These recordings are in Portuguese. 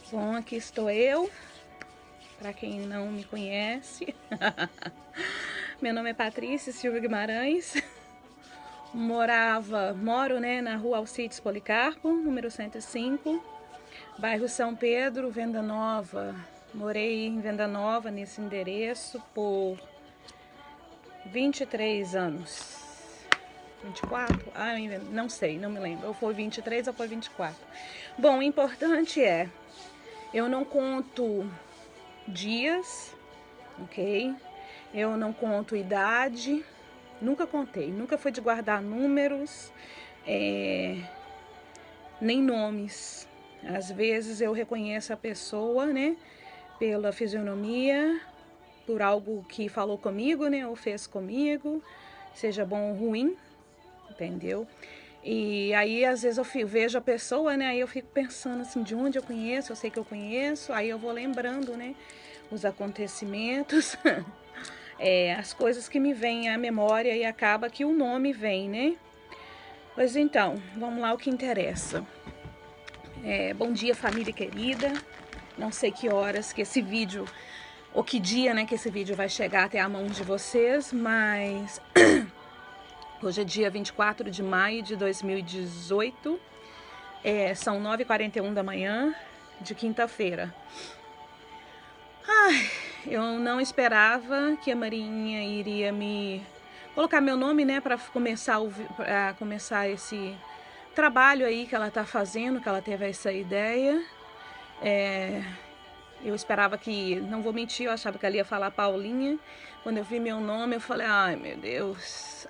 Bom, aqui estou eu, para quem não me conhece. Meu nome é Patrícia Silva Guimarães. Moro, né, na rua Alcides Policarpo, número 105, bairro São Pedro, Venda Nova. Morei em Venda Nova, nesse endereço, por 23 anos. 24? Ah, não sei, não me lembro. Ou foi 23 ou foi 24. Bom, o importante é, eu não conto dias, ok? Eu não conto idade, nunca contei, nunca foi de guardar números, nem nomes. Às vezes eu reconheço a pessoa, né, pela fisionomia, por algo que falou comigo, né, ou fez comigo, seja bom ou ruim, entendeu? E aí, às vezes, eu vejo a pessoa, né? Aí eu fico pensando assim, de onde eu conheço, eu sei que eu conheço, aí eu vou lembrando, né? Os acontecimentos, as coisas que me vêm à memória e acaba que o nome vem, né? Pois então, vamos lá o que interessa. Bom dia, família querida. Não sei que horas que esse vídeo, ou que dia, né, que esse vídeo vai chegar até a mão de vocês, mas hoje é dia 24 de maio de 2018, são 9h41 da manhã de quinta-feira. Eu não esperava que a Marinha iria me colocar meu nome, né, para começar esse trabalho aí que ela tá fazendo, que ela teve essa ideia. Eu esperava que, não vou mentir, eu achava que ela ia falar Paulinha. Quando eu vi meu nome, eu falei, ai meu Deus.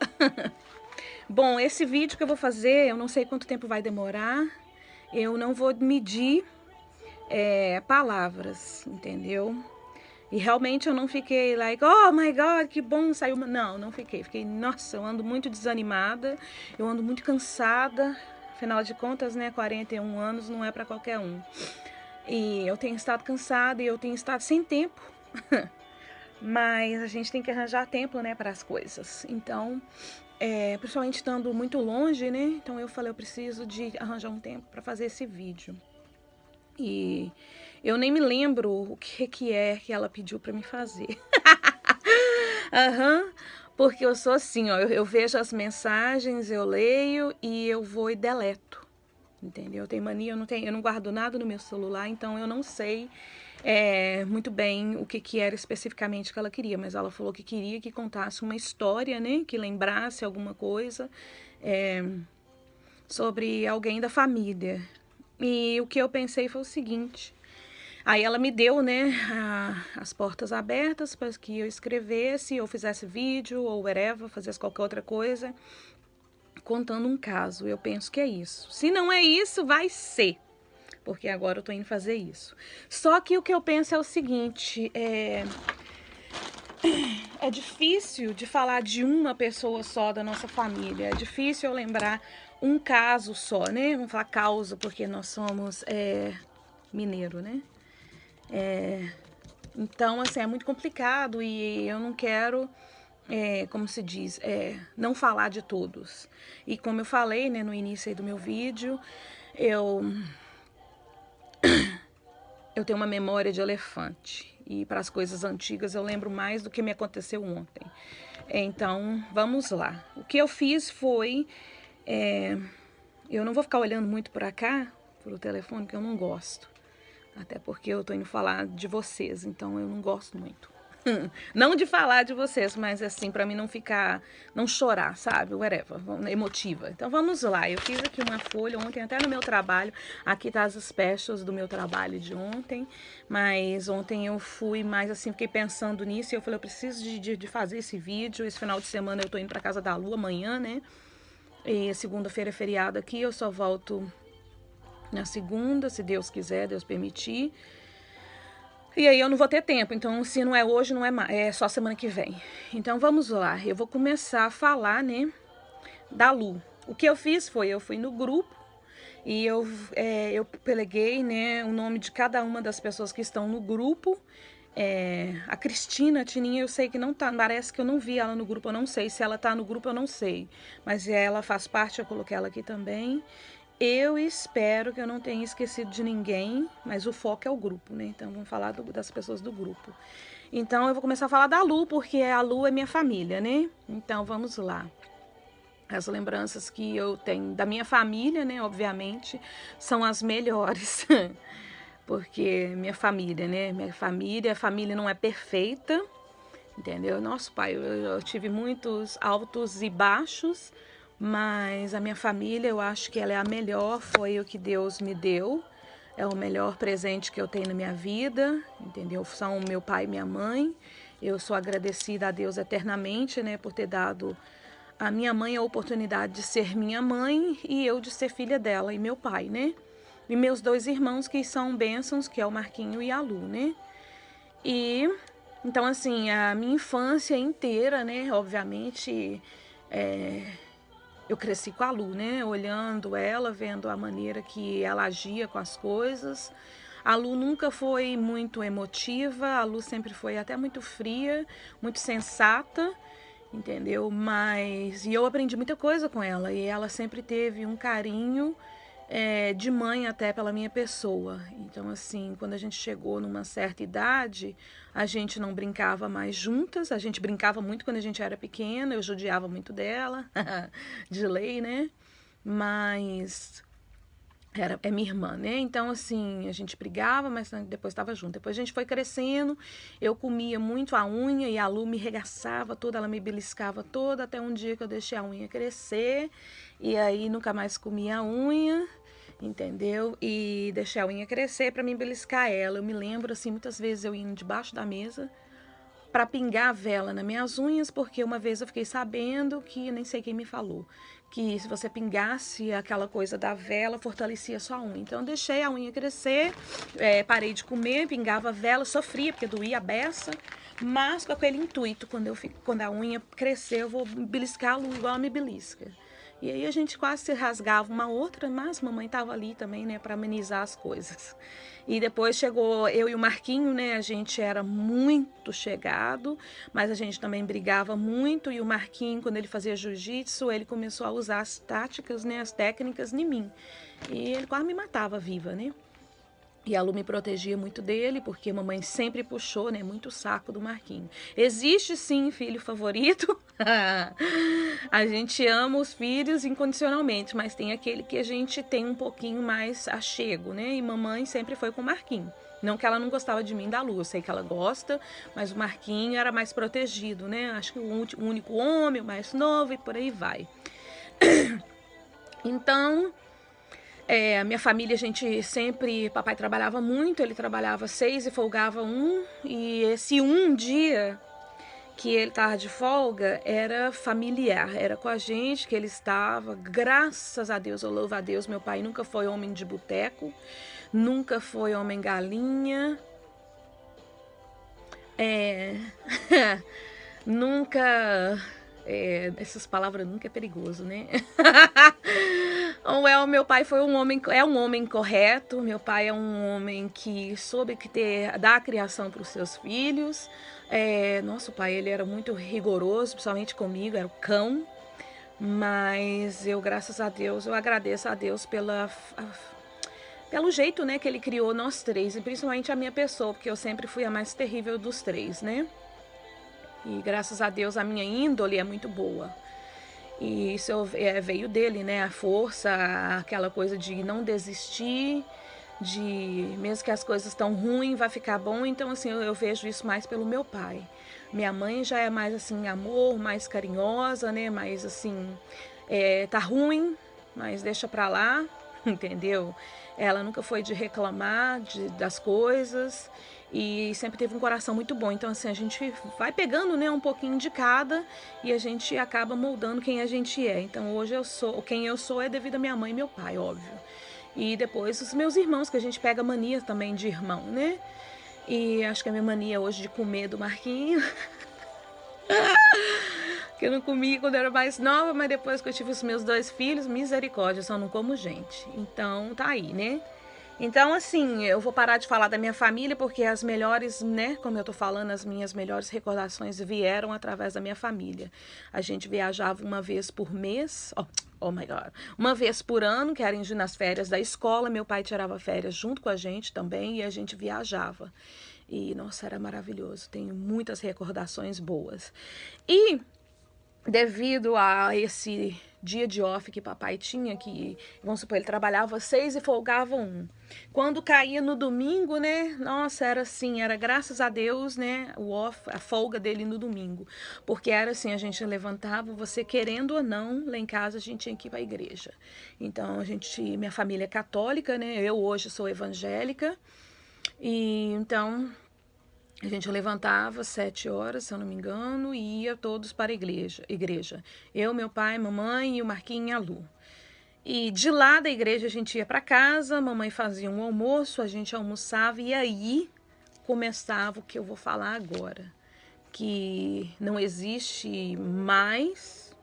Bom, esse vídeo que eu vou fazer, eu não sei quanto tempo vai demorar. Eu não vou medir palavras, entendeu? E realmente eu não fiquei like, oh my God, que bom, saiu. Não fiquei. Fiquei, nossa, eu ando muito desanimada, eu ando muito cansada. Afinal de contas, né, 41 anos não é para qualquer um. E eu tenho estado cansada e eu tenho estado sem tempo. Mas a gente tem que arranjar tempo, né, para as coisas. Então, principalmente estando muito longe, né? Então eu falei, eu preciso de arranjar um tempo para fazer esse vídeo. E eu nem me lembro o que é que ela pediu para me fazer. Porque eu sou assim, ó, eu vejo as mensagens, eu leio e eu vou e deleto. Entendeu? Eu tenho mania, eu não guardo nada no meu celular, então eu não sei muito bem o que era especificamente que ela queria, mas ela falou que queria que contasse uma história, né? Que lembrasse alguma coisa sobre alguém da família. E o que eu pensei foi o seguinte. Aí ela me deu, né, as portas abertas para que eu escrevesse, ou fizesse vídeo, ou whatever, fizesse qualquer outra coisa, contando um caso. Eu penso que é isso. Se não é isso, vai ser, porque agora eu tô indo fazer isso. Só que o que eu penso é o seguinte, é difícil de falar de uma pessoa só da nossa família, é difícil eu lembrar um caso só, né? Vamos falar causa, porque nós somos mineiro, né? Então, assim, é muito complicado e eu não quero, como se diz, não falar de todos. E como eu falei, né, no início aí do meu vídeo, eu tenho uma memória de elefante. E para as coisas antigas eu lembro mais do que me aconteceu ontem. Então, vamos lá. O que eu fiz foi... eu não vou ficar olhando muito para cá, pro telefone, que eu não gosto. Até porque eu tô indo falar de vocês, então eu não gosto muito. Não de falar de vocês, mas assim, pra mim não ficar, não chorar, sabe? Whatever, emotiva. Então vamos lá, eu fiz aqui uma folha ontem, até no meu trabalho. Aqui tá as specials do meu trabalho de ontem. Mas ontem eu fui mais assim, fiquei pensando nisso e eu falei, eu preciso de fazer esse vídeo. Esse final de semana eu tô indo pra casa da Lu amanhã, né? E segunda-feira é feriado aqui, eu só volto na segunda, se Deus quiser, Deus permitir. E aí eu não vou ter tempo, então se não é hoje, não é mais, é só semana que vem. Então vamos lá, eu vou começar a falar, né, da Lu. O que eu fiz foi, eu fui no grupo e eu peguei, né, o nome de cada uma das pessoas que estão no grupo. A Cristina, a Tininha, eu sei que não tá, parece que eu não vi ela no grupo, eu não sei se ela tá no grupo, eu não sei. Mas ela faz parte, eu coloquei ela aqui também. Eu espero que eu não tenha esquecido de ninguém, mas o foco é o grupo, né? Então vamos falar das pessoas do grupo. Então eu vou começar a falar da Lu, porque a Lu é minha família, né? Então vamos lá. As lembranças que eu tenho da minha família, né? Obviamente, são as melhores. Porque minha família, né? A família não é perfeita, entendeu? Nosso pai, eu tive muitos altos e baixos, mas a minha família, eu acho que ela é a melhor, foi o que Deus me deu, é o melhor presente que eu tenho na minha vida, entendeu? São meu pai e minha mãe. Eu sou agradecida a Deus eternamente, né, por ter dado a minha mãe a oportunidade de ser minha mãe e eu de ser filha dela e meu pai, né? E meus dois irmãos que são bênçãos, que é o Marquinho e a Lu, né? E então, assim, a minha infância inteira, né? Obviamente, eu cresci com a Lu, né? Olhando ela, vendo a maneira que ela agia com as coisas. A Lu nunca foi muito emotiva, a Lu sempre foi até muito fria, muito sensata, entendeu? E eu aprendi muita coisa com ela, e ela sempre teve um carinho de mãe até pela minha pessoa. Então, assim, quando a gente chegou numa certa idade, a gente não brincava mais juntas. A gente brincava muito quando a gente era pequena, eu judiava muito dela, de lei, né? Mas é minha irmã, né? Então, assim, a gente brigava, mas depois estava junto. Depois a gente foi crescendo, eu comia muito a unha e a Lu me regaçava toda, ela me beliscava toda, até um dia que eu deixei a unha crescer, e aí nunca mais comia a unha, entendeu? E deixei a unha crescer para me beliscar ela. Eu me lembro, assim, muitas vezes eu indo debaixo da mesa para pingar a vela nas minhas unhas, porque uma vez eu fiquei sabendo que, nem sei quem me falou, que se você pingasse aquela coisa da vela, fortalecia a sua unha. Então eu deixei a unha crescer, parei de comer, pingava a vela, sofria, porque doía a beça, mas com aquele intuito, quando a unha crescer, eu vou beliscar a Lu igual ela me belisca. E aí a gente quase se rasgava uma outra, mas mamãe estava ali também, né, para amenizar as coisas. E depois chegou eu e o Marquinho, né, a gente era muito chegado, mas a gente também brigava muito. E o Marquinho, quando ele fazia jiu-jitsu, ele começou a usar as táticas, né, as técnicas em mim. E ele quase me matava viva, né? E a Lu me protegia muito dele, porque a mamãe sempre puxou, né, muito o saco do Marquinho. Existe sim filho favorito. A gente ama os filhos incondicionalmente, mas tem aquele que a gente tem um pouquinho mais achego, né? E mamãe sempre foi com o Marquinho. Não que ela não gostava de mim, da Lu, eu sei que ela gosta, mas o Marquinho era mais protegido, né? Acho que o único homem, o mais novo e por aí vai. Então, a minha família, a gente sempre... Papai trabalhava muito, ele trabalhava 6 e folgava 1. E esse um dia que ele estava de folga era familiar, era com a gente que ele estava. Graças a Deus, eu louvo a Deus, meu pai nunca foi homem de boteco, nunca foi homem galinha, nunca... essas palavras nunca é perigoso, né? O meu pai foi um homem correto. Meu pai é um homem que soube dar a criação para os seus filhos. Nosso pai, ele era muito rigoroso, principalmente comigo, era o cão. Mas eu, graças a Deus, eu agradeço a Deus pelo jeito, né, que ele criou nós três, e principalmente a minha pessoa, porque eu sempre fui a mais terrível dos três, né? E graças a Deus a minha índole é muito boa. E isso veio dele, né? A força, aquela coisa de não desistir, de mesmo que as coisas estão ruins, vai ficar bom. Então, assim, eu vejo isso mais pelo meu pai. Minha mãe já é mais, assim, amor, mais carinhosa, né? Mais, assim, tá ruim, mas deixa pra lá, entendeu? Ela nunca foi de reclamar das coisas e sempre teve um coração muito bom. Então, assim, a gente vai pegando, né, um pouquinho de cada e a gente acaba moldando quem a gente é. Então, hoje quem eu sou é devido à minha mãe e meu pai, óbvio. E depois os meus irmãos, que a gente pega mania também de irmão, né? E acho que a minha mania hoje de comer do Marquinho... que eu não comia quando eu era mais nova, mas depois que eu tive os meus 2 filhos, misericórdia, eu só não como gente. Então, tá aí, né? Então, assim, eu vou parar de falar da minha família, porque as melhores, né, como eu tô falando, as minhas melhores recordações vieram através da minha família. A gente viajava uma vez por mês, oh my God, uma vez por ano, que era nas férias da escola. Meu pai tirava férias junto com a gente também e a gente viajava. E, nossa, era maravilhoso. Tenho muitas recordações boas. E devido a esse dia de off que papai tinha, que, vamos supor, ele trabalhava 6 e folgava 1. Quando caía no domingo, né, nossa, era assim, era graças a Deus, né, o off, a folga dele no domingo. Porque era assim, a gente levantava, você querendo ou não, lá em casa a gente tinha que ir para a igreja. Então, minha família é católica, né, eu hoje sou evangélica, e então a gente levantava 7 horas, se eu não me engano, e ia todos para a igreja. Eu, meu pai, mamãe e o Marquinhos e a Lu. E de lá da igreja a gente ia para casa, mamãe fazia um almoço, a gente almoçava e aí começava o que eu vou falar agora. Que não existe mais,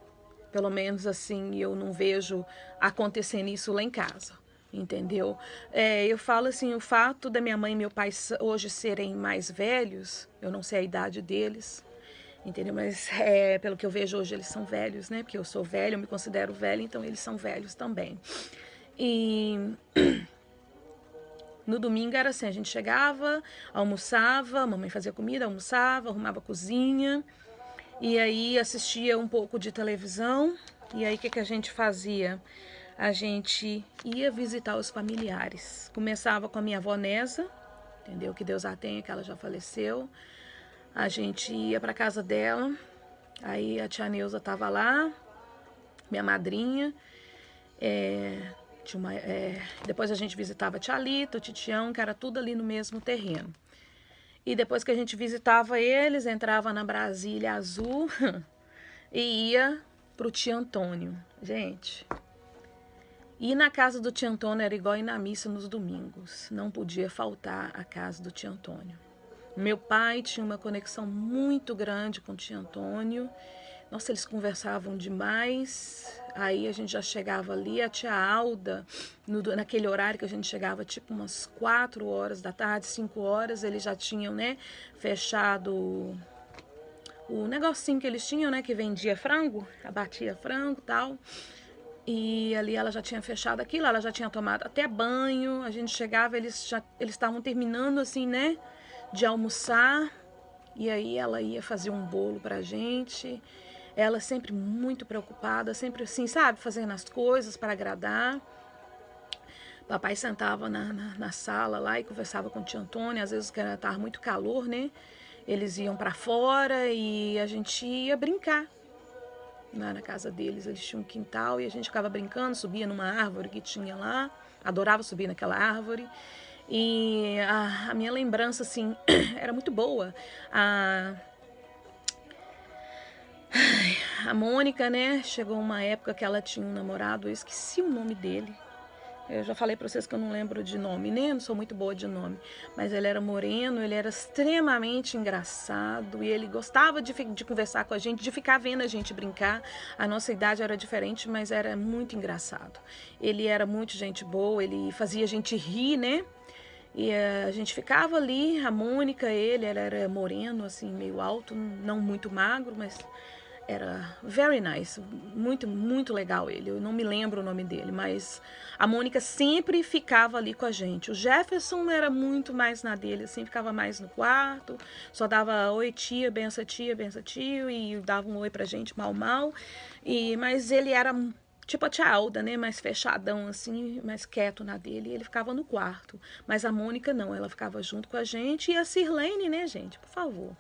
pelo menos assim, eu não vejo acontecendo isso lá em casa. Entendeu? Eu falo assim, o fato da minha mãe e meu pai hoje serem mais velhos, eu não sei a idade deles, entendeu? Mas pelo que eu vejo hoje eles são velhos, né? Porque eu sou velha, eu me considero velha, então eles são velhos também. E no domingo era assim, a gente chegava, almoçava, a mamãe fazia comida, almoçava, arrumava a cozinha, e aí assistia um pouco de televisão, e aí o que a gente fazia? A gente ia visitar os familiares. Começava com a minha avó Nesa, entendeu? Que Deus a tenha, que ela já faleceu. A gente ia para casa dela, aí a tia Neuza tava lá, minha madrinha. Depois a gente visitava a tia Lita, o Titião, que era tudo ali no mesmo terreno. E depois que a gente visitava eles, entrava na Brasília Azul e ia pro tio Antônio. Gente, ir na casa do tio Antônio era igual ir na missa nos domingos. Não podia faltar a casa do tio Antônio. Meu pai tinha uma conexão muito grande com o tio Antônio. Nossa, eles conversavam demais. Aí a gente já chegava ali, a tia Alda, naquele horário que a gente chegava, tipo umas 4 horas da tarde, 5 horas, eles já tinham, né, fechado o negocinho que eles tinham, né, que vendia frango, abatia frango e tal. E ali ela já tinha fechado aquilo, ela já tinha tomado até banho. A gente chegava, eles estavam terminando assim, né, de almoçar. E aí ela ia fazer um bolo pra gente. Ela sempre muito preocupada, sempre assim, sabe, fazendo as coisas para agradar. Papai sentava na sala lá e conversava com o tio Antônio. Às vezes estava muito calor, né? Eles iam para fora e a gente ia brincar na casa deles. Eles tinham um quintal e a gente ficava brincando, subia numa árvore que tinha lá. Adorava subir naquela árvore. E a minha lembrança, assim, era muito boa. A Mônica, né, chegou uma época que ela tinha um namorado, eu esqueci o nome dele. Eu já falei pra vocês que eu não lembro de nome, né? Não sou muito boa de nome. Mas ele era moreno, ele era extremamente engraçado e ele gostava de conversar com a gente, de ficar vendo a gente brincar. A nossa idade era diferente, mas era muito engraçado. Ele era muito gente boa, ele fazia a gente rir, né? E a gente ficava ali, a Mônica, ele era moreno, assim, meio alto, não muito magro, mas era very nice, muito, muito legal ele. Eu não me lembro o nome dele, mas a Mônica sempre ficava ali com a gente. O Jefferson era muito mais na dele, assim, ficava mais no quarto, só dava oi tia, benção tio, e dava um oi pra gente, mal, mal. Mas ele era tipo a tia Alda, né, mais fechadão assim, mais quieto na dele, e ele ficava no quarto. Mas a Mônica não, ela ficava junto com a gente. E a Sirlene, né, gente, por favor.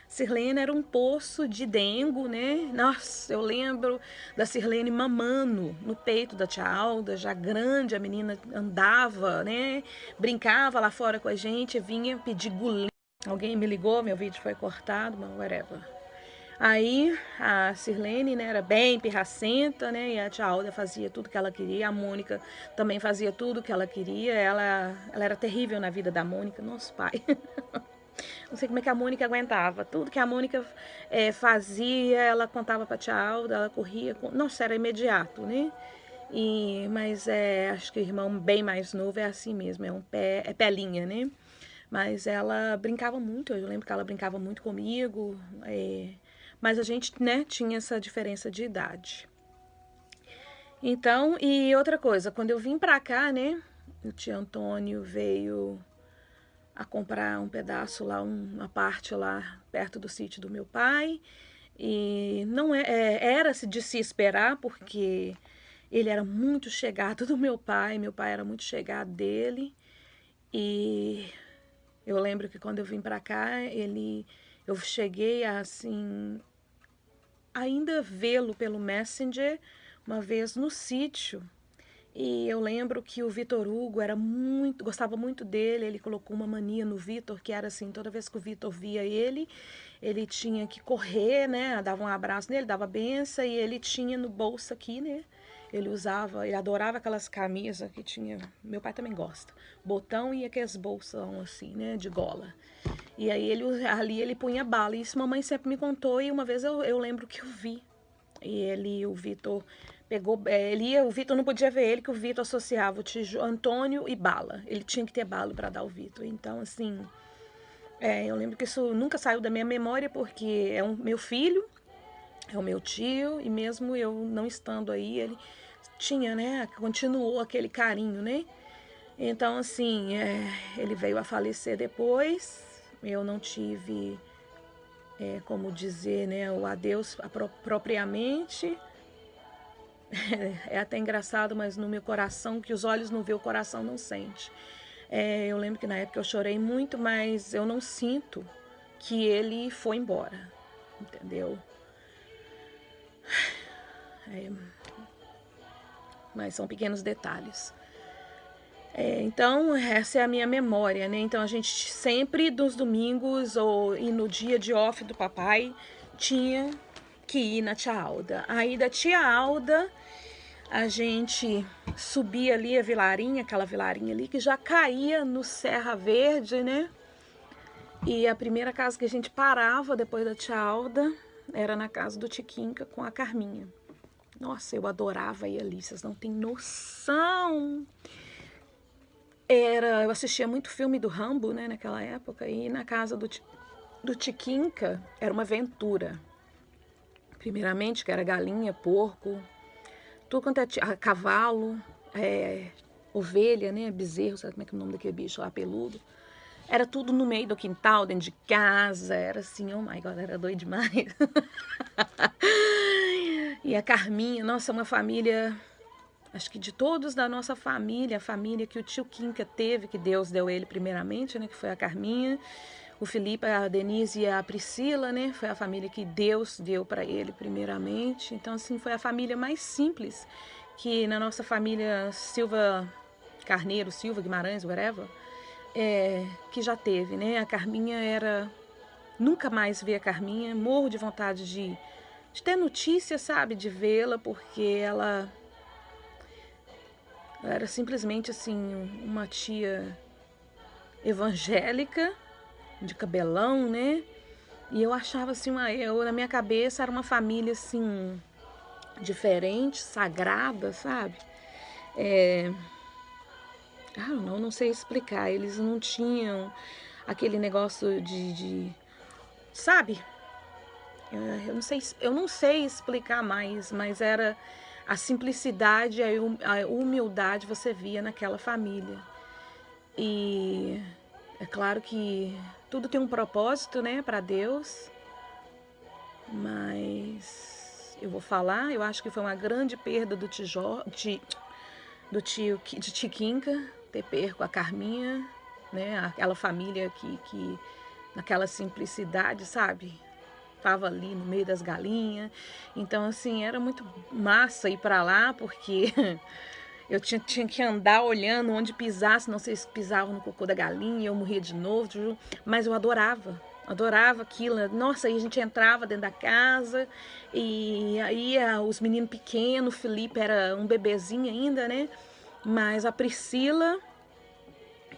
Sirlene era um poço de dengo, né? Nossa, eu lembro da Sirlene mamando no peito da tia Alda, já grande, a menina andava, né? Brincava lá fora com a gente, vinha pedir gulinho. Alguém me ligou, meu vídeo foi cortado, mas whatever. Aí a Sirlene, né, era bem pirracenta, né? E a tia Alda fazia tudo que ela queria, a Mônica também fazia tudo que ela queria. Ela era terrível na vida da Mônica, nosso pai. Não sei como é que a Mônica aguentava. Tudo que a Mônica fazia, ela contava pra tia Alda, ela corria. Nossa, era imediato, né? Mas acho que o irmão bem mais novo é assim mesmo, é pelinha, né? Mas ela brincava muito, eu lembro que ela brincava muito comigo, mas a gente, né, tinha essa diferença de idade. Então, e outra coisa, quando eu vim pra cá, né, o tio Antônio veio a comprar um pedaço lá, uma parte lá perto do sítio do meu pai. E não era de se esperar, porque ele era muito chegado do meu pai era muito chegado dele. E eu lembro que quando eu vim para cá, eu cheguei a, assim, ainda vê-lo pelo Messenger uma vez no sítio. E eu lembro que o Vitor Hugo gostava muito dele, ele colocou uma mania no Vitor, que era assim, toda vez que o Vitor via ele tinha que correr, né, dava um abraço nele, dava benção, e ele tinha no bolso aqui, né, ele adorava aquelas camisas que tinha, meu pai também gosta, botão e aqueles bolsão assim, né, de gola. E aí ali ele punha bala, e isso mamãe sempre me contou, e uma vez eu lembro que eu vi. O Vitor pegou, o Vitor não podia ver ele, que o Vitor associava o Antônio e bala. Ele tinha que ter bala para dar ao Vitor. Então, assim, eu lembro que isso nunca saiu da minha memória, porque é meu filho, é o meu tio, e mesmo eu não estando aí, ele tinha, né, continuou aquele carinho, né? Então, assim, ele veio a falecer depois, eu não tive, como dizer, né, o adeus propriamente. É até engraçado, mas no meu coração, que os olhos não vê, o coração não sente. Eu lembro que na época eu chorei muito, mas eu não sinto que ele foi embora, entendeu? Mas são pequenos detalhes. Então, essa é a minha memória, né? Então, a gente sempre, nos domingos e no dia de off do papai, tinha que ir na tia Alda. Aí, da tia Alda, a gente subia ali a vilarinha, aquela vilarinha ali, que já caía no Serra Verde, né? E a primeira casa que a gente parava depois da tia Alda era na casa do Tiquinca com a Carminha. Nossa, eu adorava ir ali, vocês não têm noção. Eu assistia muito filme do Rambo, né, naquela época, e na casa do Tiquinca era uma aventura. Primeiramente, que era galinha, porco, tudo quanto é cavalo, ovelha, né, bezerro, sabe como é que é o nome daquele bicho lá, peludo. Era tudo no meio do quintal, dentro de casa, era assim, oh my God, era doido demais. E a Carminha, nossa, uma família, acho que de todos da nossa família, a família que o tio Quinca teve, que Deus deu ele primeiramente, né, que foi a Carminha, o Felipe, a Denise e a Priscila, né, foi a família que Deus deu para ele primeiramente. Então, assim, foi a família mais simples que na nossa família Silva Carneiro, Silva Guimarães, whatever, que já teve, né? A Carminha era... Nunca mais vi a Carminha, morro de vontade de ter notícia, sabe, de vê-la, porque ela era simplesmente, assim, uma tia evangélica, de cabelão, né? E eu achava, assim, na minha cabeça era uma família, assim, diferente, sagrada, sabe? Não sei explicar. Eles não tinham aquele negócio sabe? Eu não sei explicar mais, mas era a simplicidade, a humildade você via naquela família. E é claro que tudo tem um propósito, né, para Deus, mas eu vou falar, eu acho que foi uma grande perda do de Tiquinca, ter perco a Carminha, né, aquela família que naquela simplicidade, sabe? Tava ali no meio das galinhas. Então, assim, era muito massa ir para lá, porque eu tinha que andar olhando onde pisar, senão vocês pisavam no cocô da galinha, eu morria de novo, mas eu adorava aquilo. Nossa, aí a gente entrava dentro da casa, e aí os meninos pequenos, o Felipe era um bebezinho ainda, né? Mas a Priscila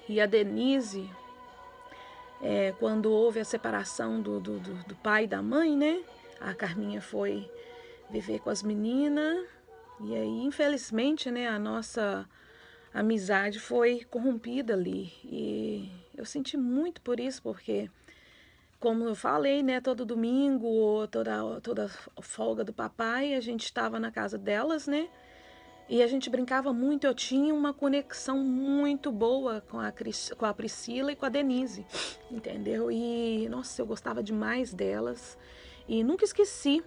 e a Denise, quando houve a separação do pai e da mãe, né? A Carminha foi viver com as meninas E aí, infelizmente, né, a nossa amizade foi corrompida ali. E eu senti muito por isso, porque, como eu falei, né, todo domingo ou toda folga do papai, a gente estava na casa delas, né? E a gente brincava muito, eu tinha uma conexão muito boa com a Priscila e com a Denise, entendeu? E, nossa, eu gostava demais delas e nunca esqueci.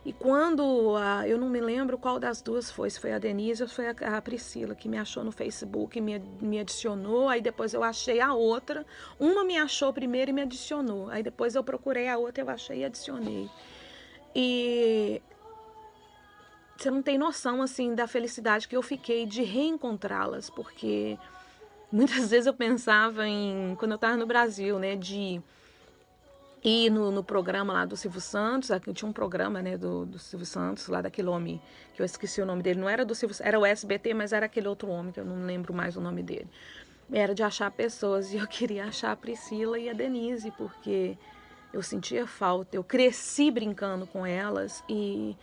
E quando, eu não me lembro qual das duas foi, se foi a Denise ou foi a Priscila, que me achou no Facebook, me adicionou, aí depois eu achei a outra, uma me achou primeiro e me adicionou, aí depois eu procurei a outra, eu achei e adicionei. E você não tem noção, assim, da felicidade que eu fiquei de reencontrá-las, porque muitas vezes eu pensava em, quando eu estava no Brasil, né, de ir no programa lá do Silvio Santos, aqui tinha um programa, né, do Silvio Santos, lá daquele homem, que eu esqueci o nome dele, não era do Silvio, era o SBT, mas era aquele outro homem, que eu não lembro mais o nome dele. Era de achar pessoas, e eu queria achar a Priscila e a Denise, porque eu sentia falta, eu cresci brincando com elas, e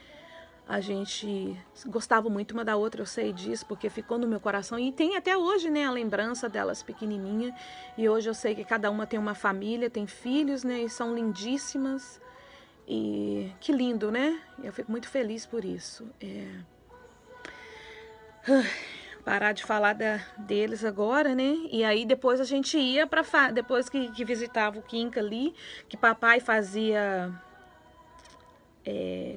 a gente gostava muito uma da outra, eu sei disso, porque ficou no meu coração. E tem até hoje, né, a lembrança delas pequenininha. E hoje eu sei que cada uma tem uma família, tem filhos, né, e são lindíssimas. E que lindo, né? Eu fico muito feliz por isso. Parar de falar deles agora, né? E aí depois a gente ia para depois que visitava o Quinca ali, que papai fazia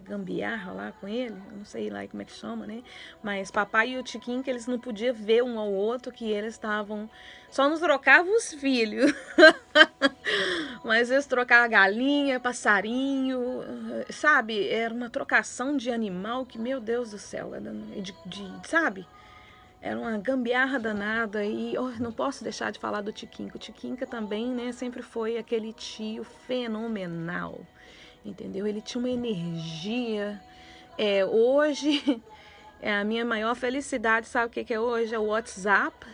gambiarra lá com ele, eu não sei lá como é que chama, né? Mas papai e o Tiquinho, que eles não podiam ver um ao outro, que eles estavam. Só nos trocavam os filhos. Mas eles trocavam galinha, passarinho, sabe? Era uma trocação de animal que, meu Deus do céu, sabe? Era uma gambiarra danada e não posso deixar de falar do Tiquinho. O Tiquinho também, né, sempre foi aquele tio fenomenal, entendeu? Ele tinha uma energia. Hoje, a minha maior felicidade, sabe o que é hoje? É o WhatsApp.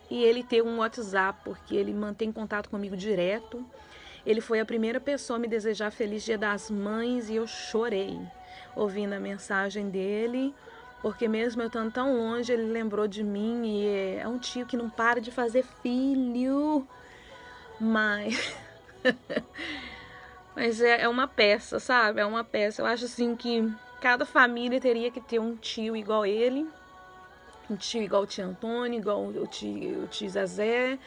E ele ter um WhatsApp, porque ele mantém contato comigo direto. Ele foi a primeira pessoa a me desejar Feliz Dia das Mães e eu chorei ouvindo a mensagem dele, porque mesmo eu estando tão longe, ele lembrou de mim e é um tio que não para de fazer filho, mas mas é uma peça, sabe? É uma peça. Eu acho assim que cada família teria que ter um tio igual ele, um tio igual o tio Antônio, igual o tio Zezé,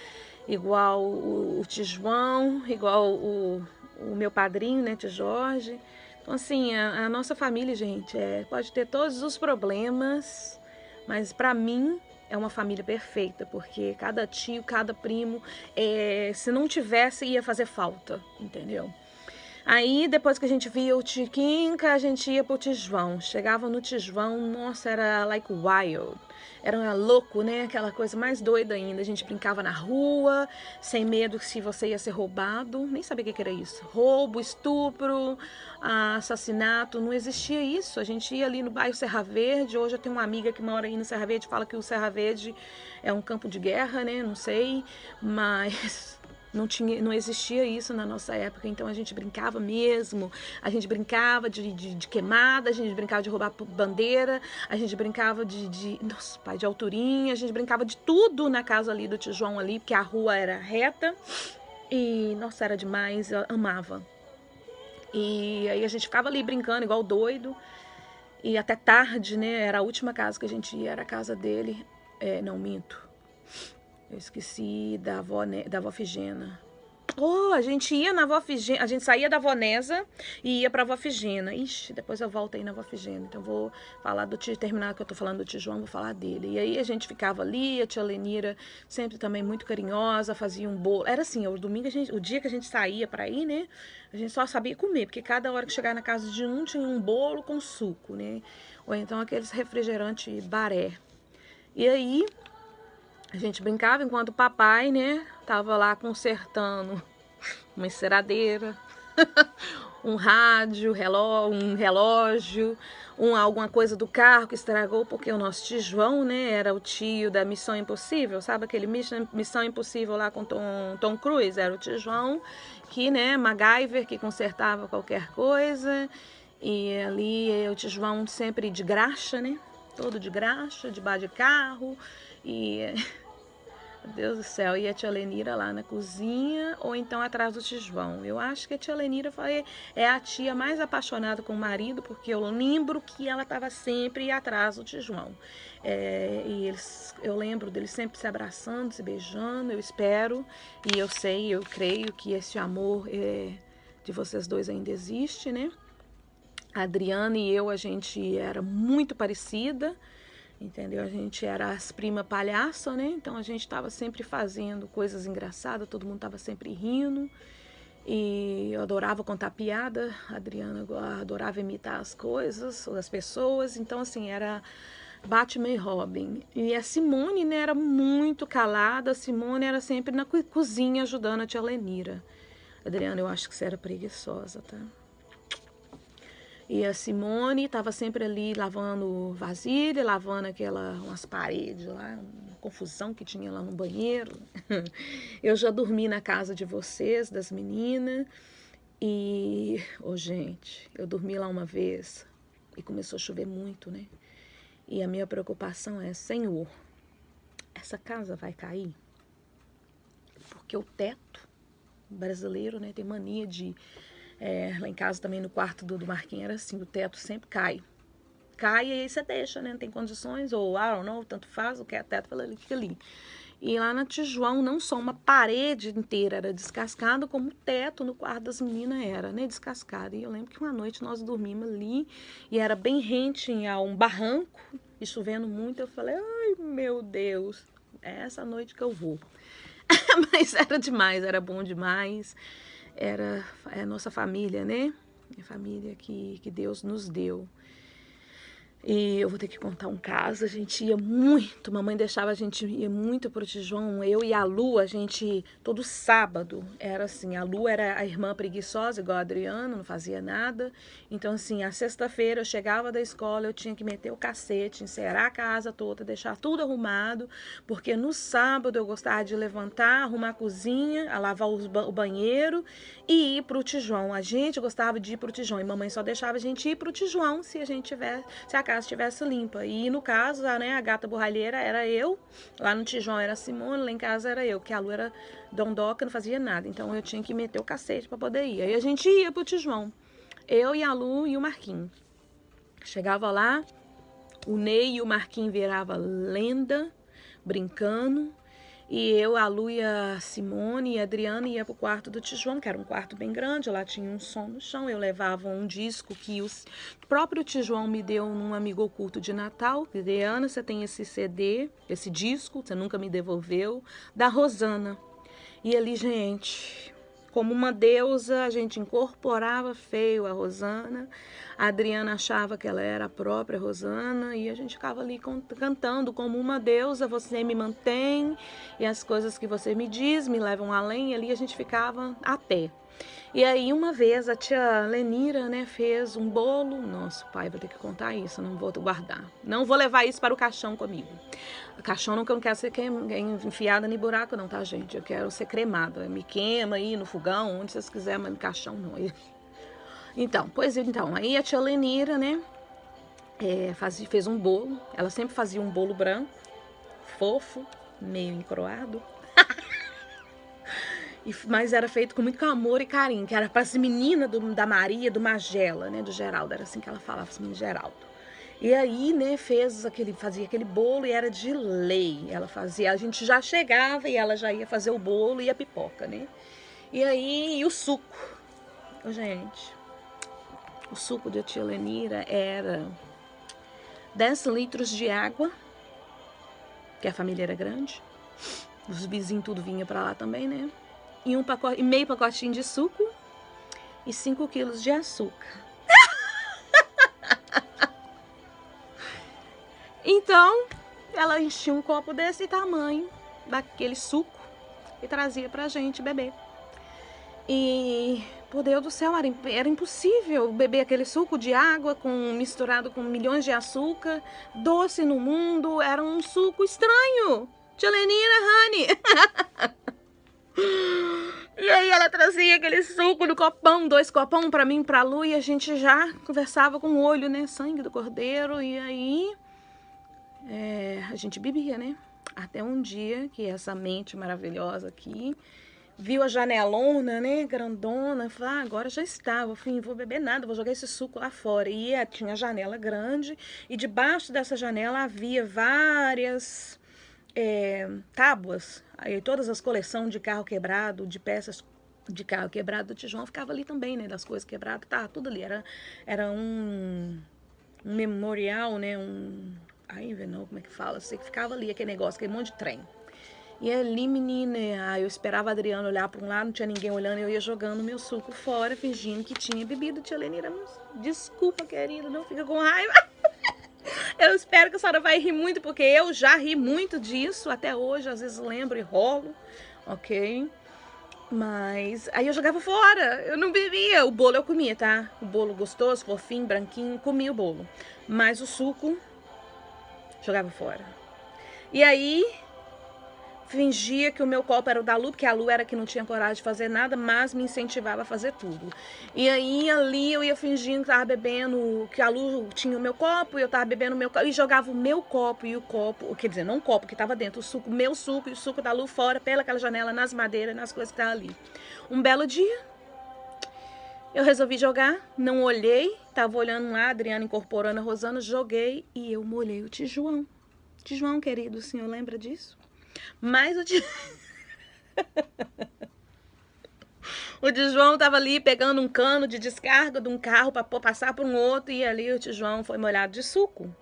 igual o tio João, igual o meu padrinho, né, tio Jorge. Então, assim, a nossa família, gente, pode ter todos os problemas, mas para mim é uma família perfeita, porque cada tio, cada primo, se não tivesse, ia fazer falta, entendeu? Aí, depois que a gente via o Tiquinca, a gente ia pro Tisvão. Chegava no Tisvão, nossa, era like wild. Era louco, né? Aquela coisa mais doida ainda. A gente brincava na rua, sem medo se você ia ser roubado. Nem sabia o que era isso. Roubo, estupro, assassinato, não existia isso. A gente ia ali no bairro Serra Verde. Hoje eu tenho uma amiga que mora aí no Serra Verde, fala que o Serra Verde é um campo de guerra, né? Não sei, mas não existia isso na nossa época, então a gente brincava mesmo, a gente brincava de queimada, a gente brincava de roubar bandeira, a gente brincava nossa, pai, de alturinha, a gente brincava de tudo na casa ali do tio João ali, porque a rua era reta e, nossa, era demais, eu amava. E aí a gente ficava ali brincando igual doido e até tarde, né, era a última casa que a gente ia, era a casa dele, não minto. Eu esqueci da avó Figena. A gente ia na avó Figena, a gente saía da avó Nesa e ia pra avó Figena. Ixi, depois eu volto aí na avó Figena. Então vou falar do tio, terminar que eu tô falando do tio João, vou falar dele. E aí a gente ficava ali, a tia Lenira sempre também muito carinhosa, fazia um bolo. Era assim, o domingo, o dia que a gente saía pra ir, né, a gente só sabia comer, porque cada hora que chegava na casa de um tinha um bolo com suco, né, ou então aqueles refrigerantes baré. E aí a gente brincava enquanto o papai, né, tava lá consertando uma enceradeira, um rádio, um relógio, alguma coisa do carro que estragou, porque o nosso tio João, né, era o tio da Missão Impossível, sabe aquele Missão Impossível lá com Tom Cruise? Era o tio João que, né, MacGyver, que consertava qualquer coisa, e ali o tio João sempre de graxa, né? todo de graxa, debaixo de carro, e... Meu Deus do céu, e a tia Lenira lá na cozinha, ou então atrás do João. Eu acho que a tia Lenira é a tia mais apaixonada com o marido, porque eu lembro que ela estava sempre atrás do João. Eu lembro deles sempre se abraçando, se beijando, eu espero, e eu sei, eu creio que esse amor de vocês dois ainda existe, né? A Adriana e eu, a gente era muito parecida, entendeu? A gente era as primas palhaça, né? Então a gente estava sempre fazendo coisas engraçadas, todo mundo estava sempre rindo. E eu adorava contar piada, a Adriana adorava imitar as coisas, as pessoas. Então, assim, era Batman e Robin. E a Simone, né, era muito calada. A Simone era sempre na cozinha ajudando a tia Lenira. Adriana, eu acho que você era preguiçosa, tá? E a Simone estava sempre ali lavando vasilha, lavando umas paredes lá, uma confusão que tinha lá no banheiro. Eu já dormi na casa de vocês, das meninas. E, gente, eu dormi lá uma vez e começou a chover muito, né? E a minha preocupação é, Senhor, essa casa vai cair? Porque o teto brasileiro, né, tem mania de... lá em casa também, no quarto do Marquinhos, era assim, o teto sempre cai. Cai e aí você deixa, né? Não tem condições, ou I don't know, tanto faz, o que é teto, ele fica ali. E lá na Tijuão, não só uma parede inteira era descascada, como o teto no quarto das meninas era, né, descascado. E eu lembro que uma noite nós dormimos ali, e era bem rente a um barranco, e chovendo muito, eu falei, ai meu Deus, é essa noite que eu vou. Mas era demais, era bom demais. Era a nossa família, né? A família que Deus nos deu. E eu vou ter que contar um caso, a gente ia muito, mamãe deixava a gente ir muito pro Tijuão, eu e a Lu, a gente, todo sábado, era assim, a Lu era a irmã preguiçosa, igual a Adriana, não fazia nada, então assim, a sexta-feira eu chegava da escola, eu tinha que meter o cacete, encerar a casa toda, deixar tudo arrumado, porque no sábado eu gostava de levantar, arrumar a cozinha, a lavar o banheiro e ir pro Tijuão, a gente gostava de ir pro Tijuão, e mamãe só deixava a gente ir pro Tijuão se a gente tivesse, se a casa estivesse limpa. E no caso, né, a gata borralheira era eu, lá no Tijuão era a Simone, lá em casa era eu, que a Lu era dondoca, não fazia nada. Então eu tinha que meter o cacete para poder ir. Aí a gente ia pro Tijuão. Eu e a Lu e o Marquinhos. Chegava lá, o Ney e o Marquinhos virava lenda, brincando. E eu, a Lu e a Simone e a Adriana ia pro quarto do Tijuão, que era um quarto bem grande, lá tinha um som no chão. Eu levava um disco que o próprio Tijuão me deu num amigo oculto de Natal. Adriana, você tem esse CD, esse disco, você nunca me devolveu, da Rosana. E ali, gente, como uma deusa, a gente incorporava feio a Rosana. A Adriana achava que ela era a própria Rosana e a gente ficava ali cantando como uma deusa, você me mantém e as coisas que você me diz me levam além, e ali a gente ficava até. E aí uma vez a tia Lenira, né, fez um bolo, nossa, pai, vou ter que contar isso, não vou guardar, não vou levar isso para o caixão comigo. O caixão nunca, eu não quero ser enfiada nem buraco não, tá, gente, eu quero ser cremada, me queima aí no fogão, onde vocês quiserem, mas no caixão não. Então, aí a tia Lenira, né, fez um bolo, ela sempre fazia um bolo branco, fofo, meio encroado, mas era feito com muito amor e carinho, que era para as meninas da Maria, do Magela, né, do Geraldo, era assim que ela falava, as meninas Geraldo. E aí, né, fazia aquele bolo e era de lei, ela fazia, a gente já chegava e ela já ia fazer o bolo e a pipoca, né. E aí, e o suco, gente, o suco da tia Lenira era 10 litros de água, que a família era grande, os vizinhos tudo vinha para lá também, né, e meio pacotinho de suco e 5 quilos de açúcar. Então, ela enchia um copo desse tamanho, daquele suco, e trazia pra gente beber. E, por Deus do céu, era impossível beber aquele suco de água misturado com milhões de açúcar, doce no mundo, era um suco estranho. Tia Lenira, honey. E aí ela trazia aquele suco no copão, 2 copão pra mim, pra Lu, e a gente já conversava com o olho, né, sangue do cordeiro, e aí a gente bebia, né? Até um dia que essa mente maravilhosa aqui viu a janelona, né, grandona, falou, agora já está, vou beber nada, vou jogar esse suco lá fora. E tinha janela grande, e debaixo dessa janela havia várias tábuas, aí todas as coleções de carro quebrado, de peças de carro quebrado do Tijuão ficava ali também, né, das coisas quebradas, tá, tudo ali, era um memorial, né, ai, não, como é que fala, sei que ficava ali aquele negócio, aquele monte de trem. E ali, menina, eu esperava a Adriana olhar para um lado, não tinha ninguém olhando, eu ia jogando meu suco fora, fingindo que tinha bebido. Tia Lenira, desculpa, querida, não fica com raiva. Eu espero que a senhora vai rir muito, porque eu já ri muito disso, até hoje, às vezes lembro e rolo, ok? Mas aí eu jogava fora, eu não bebia. O bolo eu comia, tá? O bolo gostoso, fofinho, branquinho, comia o bolo. Mas o suco, jogava fora. E aí, fingia que o meu copo era o da Lu, porque a Lu era que não tinha coragem de fazer nada, mas me incentivava a fazer tudo. E aí, ali, eu ia fingindo que tava bebendo, que a Lu tinha o meu copo, e eu tava bebendo o meu copo, e jogava o meu copo e o copo, quer dizer, não o copo que tava dentro, o suco, meu suco e o suco da Lu fora, pelaquela janela, nas madeiras, nas coisas que estavam ali. Um belo dia, eu resolvi jogar, não olhei, tava olhando lá, a Adriana incorporando a Rosana, joguei e eu molhei o Tijuão. Tijuão, querido, o senhor lembra disso? Mas o Tijuão tava ali pegando um cano de descarga de um carro para passar por um outro e ali o Tijuão foi molhado de suco.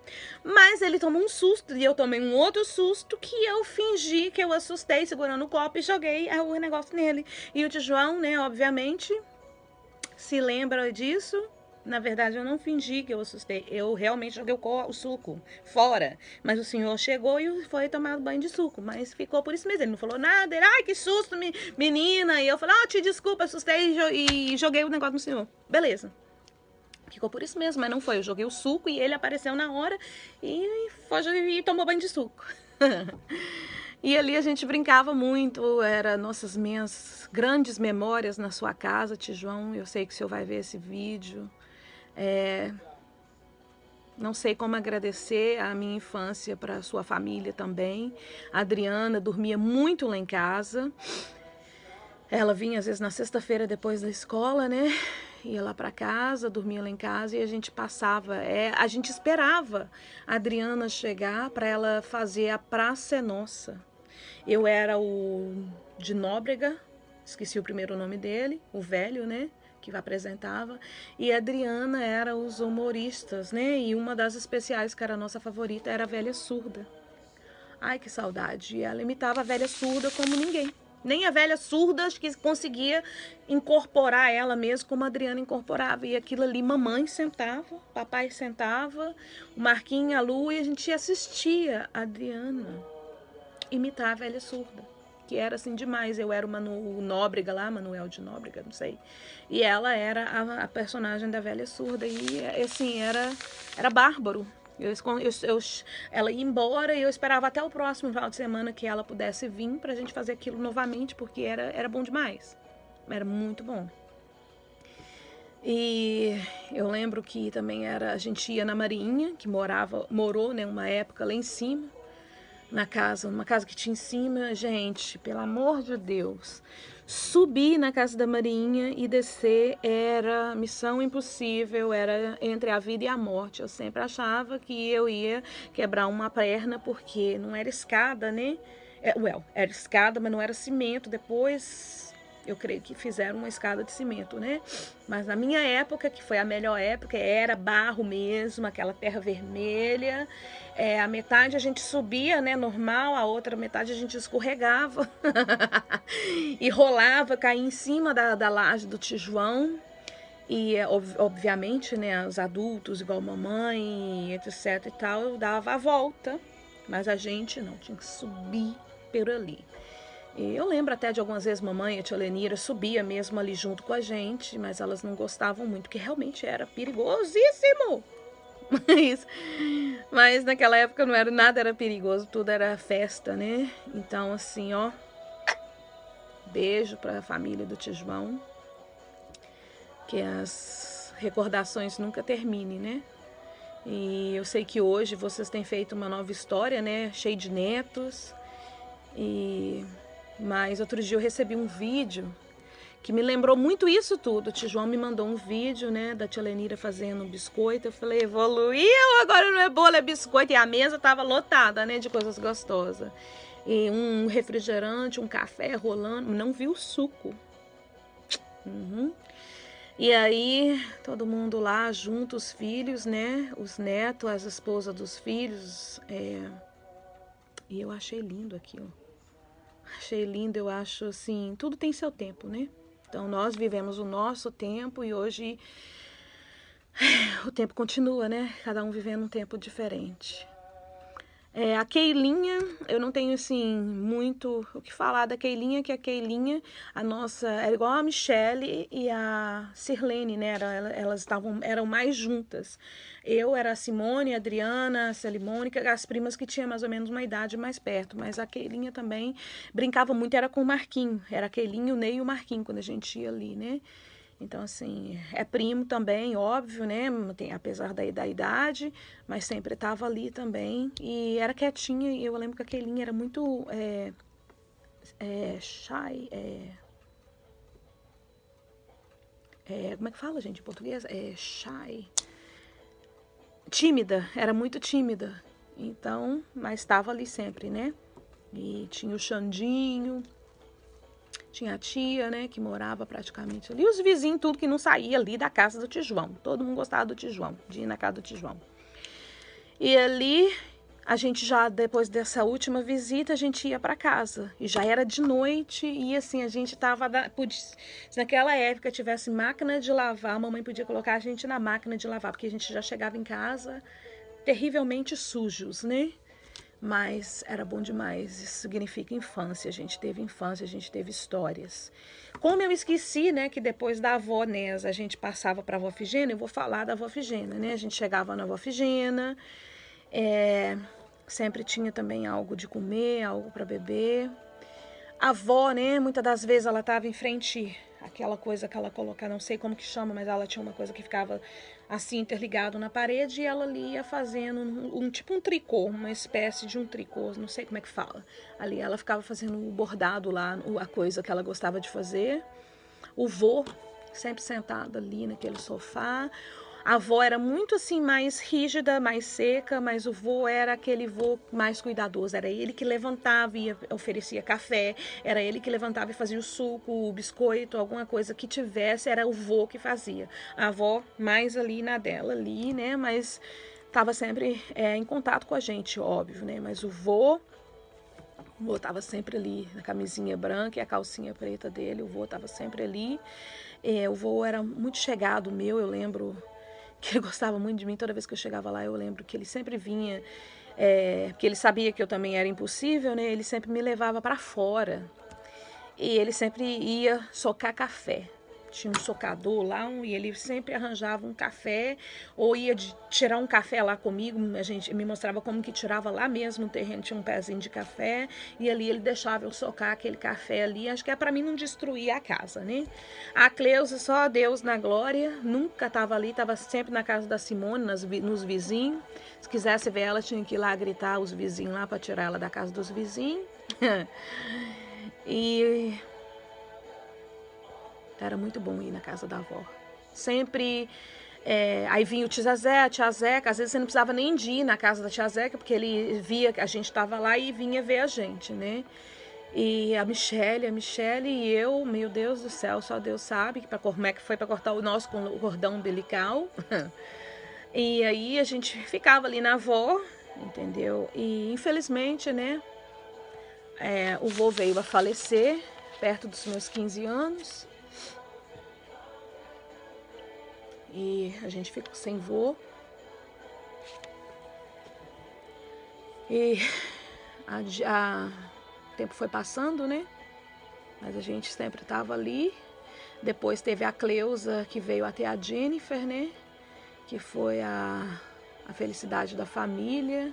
Mas ele tomou um susto e eu tomei um outro susto que eu fingi que eu assustei segurando o copo e joguei o negócio nele. E o Tijuão, né, obviamente, se lembra disso. Na verdade, eu não fingi que eu assustei. Eu realmente joguei o suco fora. Mas o senhor chegou e foi tomar banho de suco. Mas ficou por isso mesmo. Ele não falou nada. Ele, ai, que susto, menina. E eu falei, te desculpa, assustei e joguei o negócio no senhor. Beleza. Ficou por isso mesmo, mas não foi. Eu joguei o suco e ele apareceu na hora e tomou banho de suco. E ali a gente brincava muito, era nossas minhas grandes memórias na sua casa, Tijuão. Eu sei que o senhor vai ver esse vídeo. Não sei como agradecer a minha infância para a sua família também. A Adriana dormia muito lá em casa. Ela vinha às vezes na sexta-feira depois da escola, né? Ia lá para casa, dormia lá em casa e a gente passava. A gente esperava a Adriana chegar para ela fazer a Praça é Nossa. Eu era o de Nóbrega, esqueci o primeiro nome dele, o velho, né? Que apresentava, e a Adriana era os humoristas, né? E uma das especiais, que era a nossa favorita, era a Velha Surda. Ai, que saudade. E ela imitava a Velha Surda como ninguém. Nem a Velha Surda acho que conseguia incorporar ela mesmo como a Adriana incorporava. E aquilo ali, mamãe sentava, papai sentava, o Marquinhos, a Lu, e a gente assistia a Adriana imitar a Velha Surda. Que era assim demais. Eu era o Nóbrega lá, Manuel de Nóbrega, não sei. E ela era a personagem da Velha Surda. E assim, era bárbaro. Ela ia embora e eu esperava até o próximo final de semana que ela pudesse vir pra gente fazer aquilo novamente, porque era bom demais. Era muito bom. E eu lembro que também a gente ia na Marinha, que morou, né, uma época lá em cima. Numa casa que tinha em cima, gente, pelo amor de Deus, subir na casa da Marinha e descer era missão impossível, era entre a vida e a morte. Eu sempre achava que eu ia quebrar uma perna, porque não era escada, né? Era escada, mas não era cimento. Depois, eu creio que fizeram uma escada de cimento, né? Mas na minha época, que foi a melhor época, era barro mesmo, aquela terra vermelha. A metade a gente subia, né, normal, a outra metade a gente escorregava e rolava, caía em cima da laje do Tijuão. E, obviamente, né, os adultos, igual mamãe, etc e tal, dava a volta. Mas a gente não, tinha que subir por ali. E eu lembro até de algumas vezes mamãe e a tia Lenira subia mesmo ali junto com a gente, mas elas não gostavam muito, porque realmente era perigosíssimo. Mas naquela época não era nada, era perigoso, tudo era festa, né? Então, assim, ó, beijo para a família do Tijuão, que as recordações nunca terminem, né? E eu sei que hoje vocês têm feito uma nova história, né? Cheio de netos. Mas outro dia eu recebi um vídeo que me lembrou muito isso tudo. O tio João me mandou um vídeo, né, da tia Lenira fazendo biscoito. Eu falei, evoluiu, agora não é bolo, é biscoito. E a mesa tava lotada, né, de coisas gostosas. E um refrigerante, um café rolando. Não vi o suco. E aí, todo mundo lá junto, os filhos, né, os netos, as esposas dos filhos. E eu achei lindo aquilo. Achei lindo, eu acho assim, tudo tem seu tempo, né? Então nós vivemos o nosso tempo e hoje o tempo continua, né? Cada um vivendo um tempo diferente. A Keilinha, eu não tenho assim muito o que falar da Keilinha, que a Keilinha, a nossa, era igual a Michelle e a Sirlene, né? Elas eram mais juntas. Eu era a Simone, a Adriana, a Celimônica, as primas que tinham mais ou menos uma idade mais perto, mas a Keilinha também brincava muito, era com o Marquinho, era a Keilinha, o Ney e o Marquinho quando a gente ia ali, né? Então, assim, é primo também, óbvio, né? Apesar da idade, mas sempre estava ali também. E era quietinha, e eu lembro que a Keilinha era muito shy. Como é que fala, gente, em português? Shy. Tímida, era muito tímida. Então, mas estava ali sempre, né? E tinha o Xandinho. Tinha a tia, né, que morava praticamente ali. Os vizinhos, tudo que não saía ali da casa do tio João. Todo mundo gostava do tio João, de ir na casa do tio João. E ali, a gente já, depois dessa última visita, a gente ia para casa. E já era de noite e assim, a gente tava... Se naquela época tivesse máquina de lavar, a mamãe podia colocar a gente na máquina de lavar, porque a gente já chegava em casa terrivelmente sujos, né? Mas era bom demais, isso significa infância, a gente teve histórias. Como eu esqueci, né, que depois da avó Nesa a gente passava para a avó Figena, eu vou falar da avó Figena, né, a gente chegava na avó Figena, sempre tinha também algo de comer, algo para beber. A avó, né, muitas das vezes ela estava em frente aquela coisa que ela coloca, não sei como que chama, mas ela tinha uma coisa que ficava assim interligado na parede e ela ali ia fazendo tipo um tricô, uma espécie de um tricô, não sei como é que fala. Ali ela ficava fazendo o bordado lá, a coisa que ela gostava de fazer. O vô sempre sentado ali naquele sofá. A avó era muito assim, mais rígida, mais seca, mas o vô era aquele vô mais cuidadoso. Era ele que levantava e oferecia café, era ele que levantava e fazia o suco, o biscoito, alguma coisa que tivesse, era o vô que fazia. A avó mais ali na dela, ali, né, mas estava sempre em contato com a gente, óbvio, né, mas o vô estava sempre ali, na camisinha branca e a calcinha preta dele, o vô estava sempre ali. O vô era muito chegado meu, eu lembro que ele gostava muito de mim. Toda vez que eu chegava lá, eu lembro que ele sempre vinha, porque ele sabia que eu também era impossível, né? Ele sempre me levava para fora e ele sempre ia socar café. Tinha um socador lá e ele sempre arranjava um café ou ia tirar um café lá comigo. A gente me mostrava como que tirava lá mesmo no terreno, tinha um pezinho de café e ali ele deixava eu socar aquele café ali. Acho que é para mim não destruir a casa, né? A Cleusa, só Deus na glória, nunca estava ali, estava sempre na casa da Simone, nos vizinhos. Se quisesse ver ela, tinha que ir lá gritar os vizinhos lá para tirar ela da casa dos vizinhos. E era muito bom ir na casa da avó. Sempre, aí vinha o tia Zeca, às vezes você não precisava nem de ir na casa da tia Zeca, porque ele via que a gente estava lá e vinha ver a gente, né? E a Michelle e eu, meu Deus do céu, só Deus sabe como é que foi para cortar o nosso cordão umbilical. E aí a gente ficava ali na avó, entendeu? E infelizmente, né, o vô veio a falecer perto dos meus 15 anos. E a gente ficou sem vô. E o tempo foi passando, né? Mas a gente sempre estava ali. Depois teve a Cleusa, que veio até a Jennifer, né? Que foi a felicidade da família.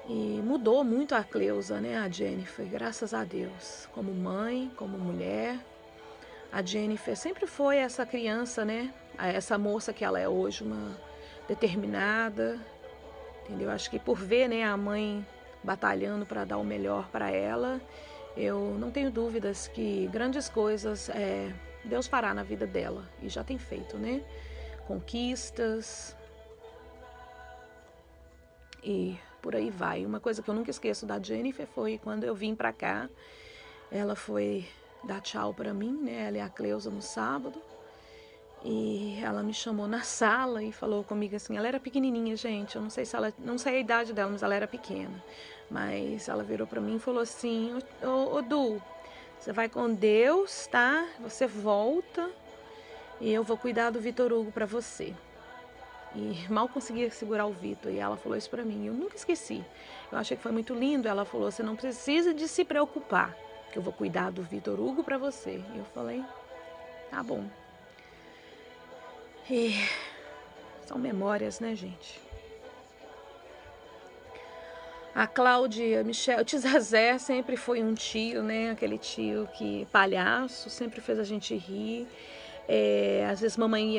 E mudou muito a Cleusa, né? A Jennifer, graças a Deus. Como mãe, como mulher. A Jennifer sempre foi essa criança, né? Essa moça que ela é hoje, uma determinada, entendeu? Acho que por ver, né, a mãe batalhando para dar o melhor para ela, eu não tenho dúvidas que grandes coisas Deus fará na vida dela, e já tem feito, né? Conquistas e por aí vai. Uma coisa que eu nunca esqueço da Jennifer foi quando eu vim para cá, ela foi dar tchau para mim, né? Ela e a Cleusa no sábado. E ela me chamou na sala e falou comigo assim, ela era pequenininha, gente, eu não sei se ela, não sei a idade dela, mas ela era pequena. Mas ela virou para mim e falou assim, ô Du, você vai com Deus, tá? Você volta e eu vou cuidar do Vitor Hugo para você. E mal conseguia segurar o Vitor, e ela falou isso para mim, eu nunca esqueci. Eu achei que foi muito lindo, ela falou, você não precisa de se preocupar, que eu vou cuidar do Vitor Hugo para você. E eu falei, tá bom. E são memórias, né, gente? A Cláudia, a Michelle, o tio Zezé sempre foi um tio, né? Aquele tio que palhaço, sempre fez a gente rir. Às vezes mamãe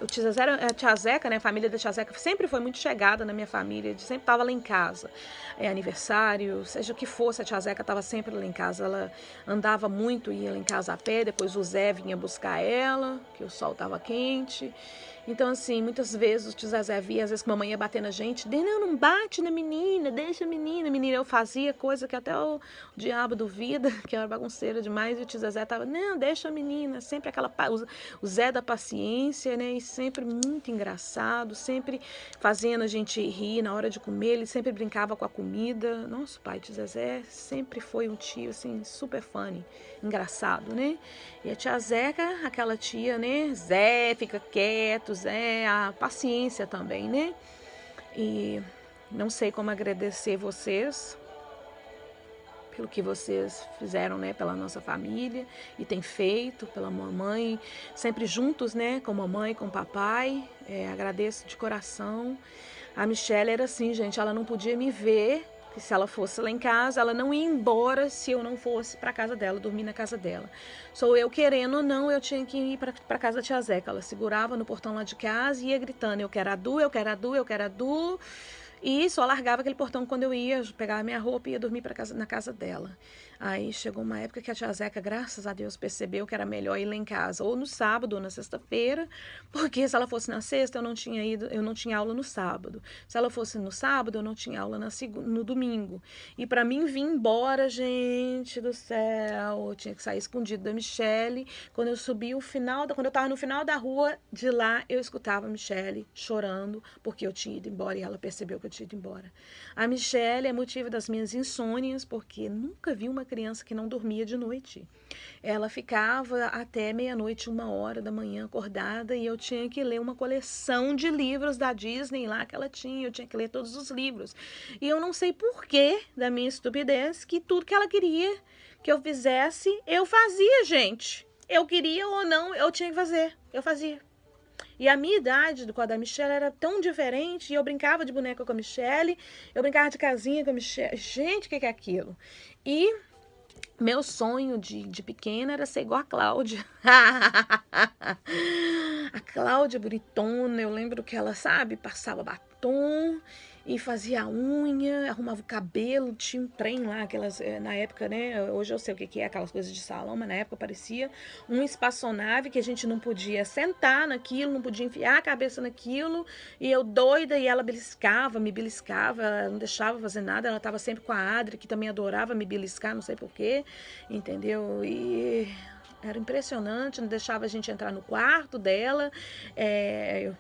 o tio Zezé a tia Zeca, né? A família da tia Zeca sempre foi muito chegada na minha família, sempre estava lá em casa. Aniversário, seja o que fosse, a tia Zeca estava sempre lá em casa. Ela andava muito, ia lá em casa a pé, depois o Zé vinha buscar ela, que o sol estava quente. Então, assim, muitas vezes o tio Zezé via, às vezes que a mamãe ia bater na gente, não bate na menina, deixa a menina. Menina, eu fazia coisa que até o diabo duvida, que era bagunceira demais, e o tio Zezé tava, não, deixa a menina, sempre aquela, o Zé da paciência, né, e sempre muito engraçado, sempre fazendo a gente rir na hora de comer, ele sempre brincava com a comida. Nosso pai, tio Zezé, sempre foi um tio, assim, super funny, engraçado, né? E a tia Zeca, aquela tia, né, Zé, fica quieto, Zé, a paciência também, né? E não sei como agradecer vocês pelo que vocês fizeram, né, pela nossa família e tem feito pela mamãe, sempre juntos, né, com mamãe, com papai. Agradeço de coração. A Michelle era assim, gente, ela não podia me ver, que se ela fosse lá em casa, ela não ia embora se eu não fosse para casa dela, dormir na casa dela. Sou eu querendo ou não, eu tinha que ir para casa da tia Zeca. Ela segurava no portão lá de casa e ia gritando, eu quero a Du, eu quero a Du, eu quero a Du. E só largava aquele portão quando eu ia, pegava minha roupa e ia dormir na casa dela. Aí chegou uma época que a tia Zeca, graças a Deus, percebeu que era melhor ir lá em casa, ou no sábado ou na sexta-feira, porque se ela fosse na sexta, eu não tinha aula no sábado. Se ela fosse no sábado, eu não tinha aula no domingo. E para mim vir embora, gente do céu, eu tinha que sair escondido da Michelle. Quando eu subi quando eu tava no final da rua, de lá eu escutava a Michelle chorando, porque eu tinha ido embora e ela percebeu que eu tinha ido embora. A Michelle é motivo das minhas insônias, porque nunca vi uma criança que não dormia de noite. Ela ficava até meia-noite, 1h da manhã acordada, e eu tinha que ler uma coleção de livros da Disney lá que ela tinha, eu tinha que ler todos os livros. E eu não sei porquê da minha estupidez, que tudo que ela queria que eu fizesse, eu fazia, gente. Eu queria ou não, eu tinha que fazer, eu fazia. E a minha idade com a da Michelle era tão diferente, e eu brincava de boneca com a Michelle, eu brincava de casinha com a Michelle. Gente, o que é aquilo? E meu sonho de pequena era ser igual a Cláudia. A Cláudia bonitona, eu lembro que ela, sabe, passava batom e fazia a unha, arrumava o cabelo, tinha um trem lá, aquelas, na época, né, hoje eu sei o que é, aquelas coisas de salão, mas na época parecia uma espaçonave que a gente não podia sentar naquilo, não podia enfiar a cabeça naquilo, e eu doida, e ela me beliscava, ela não deixava fazer nada, ela estava sempre com a Adri, que também adorava me beliscar, não sei porquê, entendeu? E era impressionante, não deixava a gente entrar no quarto dela,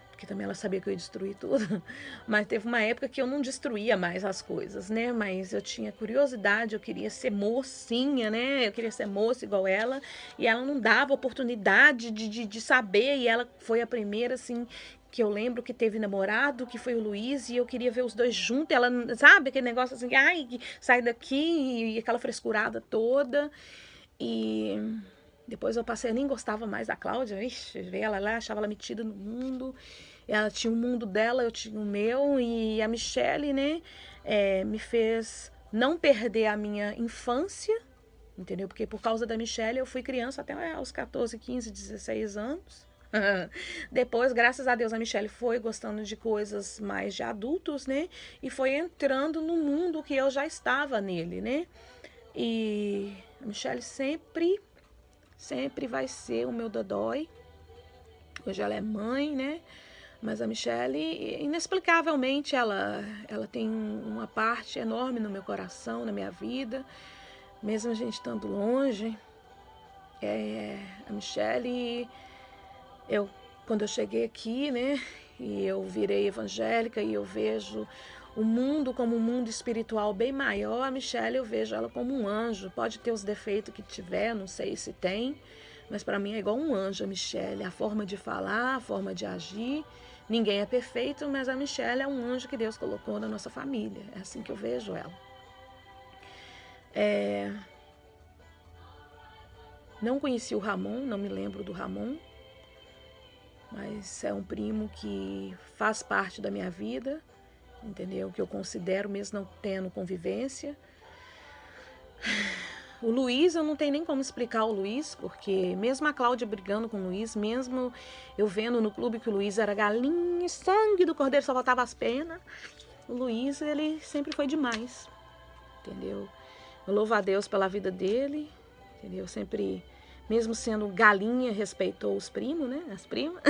porque também ela sabia que eu ia destruir tudo, mas teve uma época que eu não destruía mais as coisas, né, mas eu tinha curiosidade, eu queria ser mocinha, né, eu queria ser moça igual ela, e ela não dava oportunidade de saber, e ela foi a primeira, assim, que eu lembro que teve namorado, que foi o Luiz, e eu queria ver os dois juntos, ela, sabe, aquele negócio assim, ai, sai daqui, e aquela frescurada toda, e depois eu passei, eu nem gostava mais da Cláudia, ixi, ver ela lá, achava ela metida no mundo, ela tinha o mundo dela, eu tinha o meu, e a Michelle, né, me fez não perder a minha infância, entendeu? Porque por causa da Michelle eu fui criança até aos 14, 15, 16 anos, Depois, graças a Deus, a Michelle foi gostando de coisas mais de adultos, né? E foi entrando no mundo que eu já estava nele, né? E a Michelle sempre vai ser o meu dodói. Hoje ela é mãe, né? Mas a Michelle, inexplicavelmente, ela tem uma parte enorme no meu coração, na minha vida. Mesmo a gente estando longe, a Michelle, eu, quando eu cheguei aqui, né, e eu virei evangélica e eu vejo o mundo como um mundo espiritual bem maior, a Michelle eu vejo ela como um anjo. Pode ter os defeitos que tiver, não sei se tem, mas para mim é igual um anjo a Michelle. A forma de falar, a forma de agir. Ninguém é perfeito, mas a Michelle é um anjo que Deus colocou na nossa família. É assim que eu vejo ela. Não conheci o Ramon, não me lembro do Ramon, mas é um primo que faz parte da minha vida, entendeu? Que eu considero, mesmo não tendo convivência. O Luiz, eu não tenho nem como explicar o Luiz, porque mesmo a Cláudia brigando com o Luiz, mesmo eu vendo no clube que o Luiz era galinha, sangue do cordeiro, só faltava as penas, o Luiz, ele sempre foi demais, entendeu? Eu louvo a Deus pela vida dele, entendeu? Sempre, mesmo sendo galinha, respeitou os primos, né? As primas.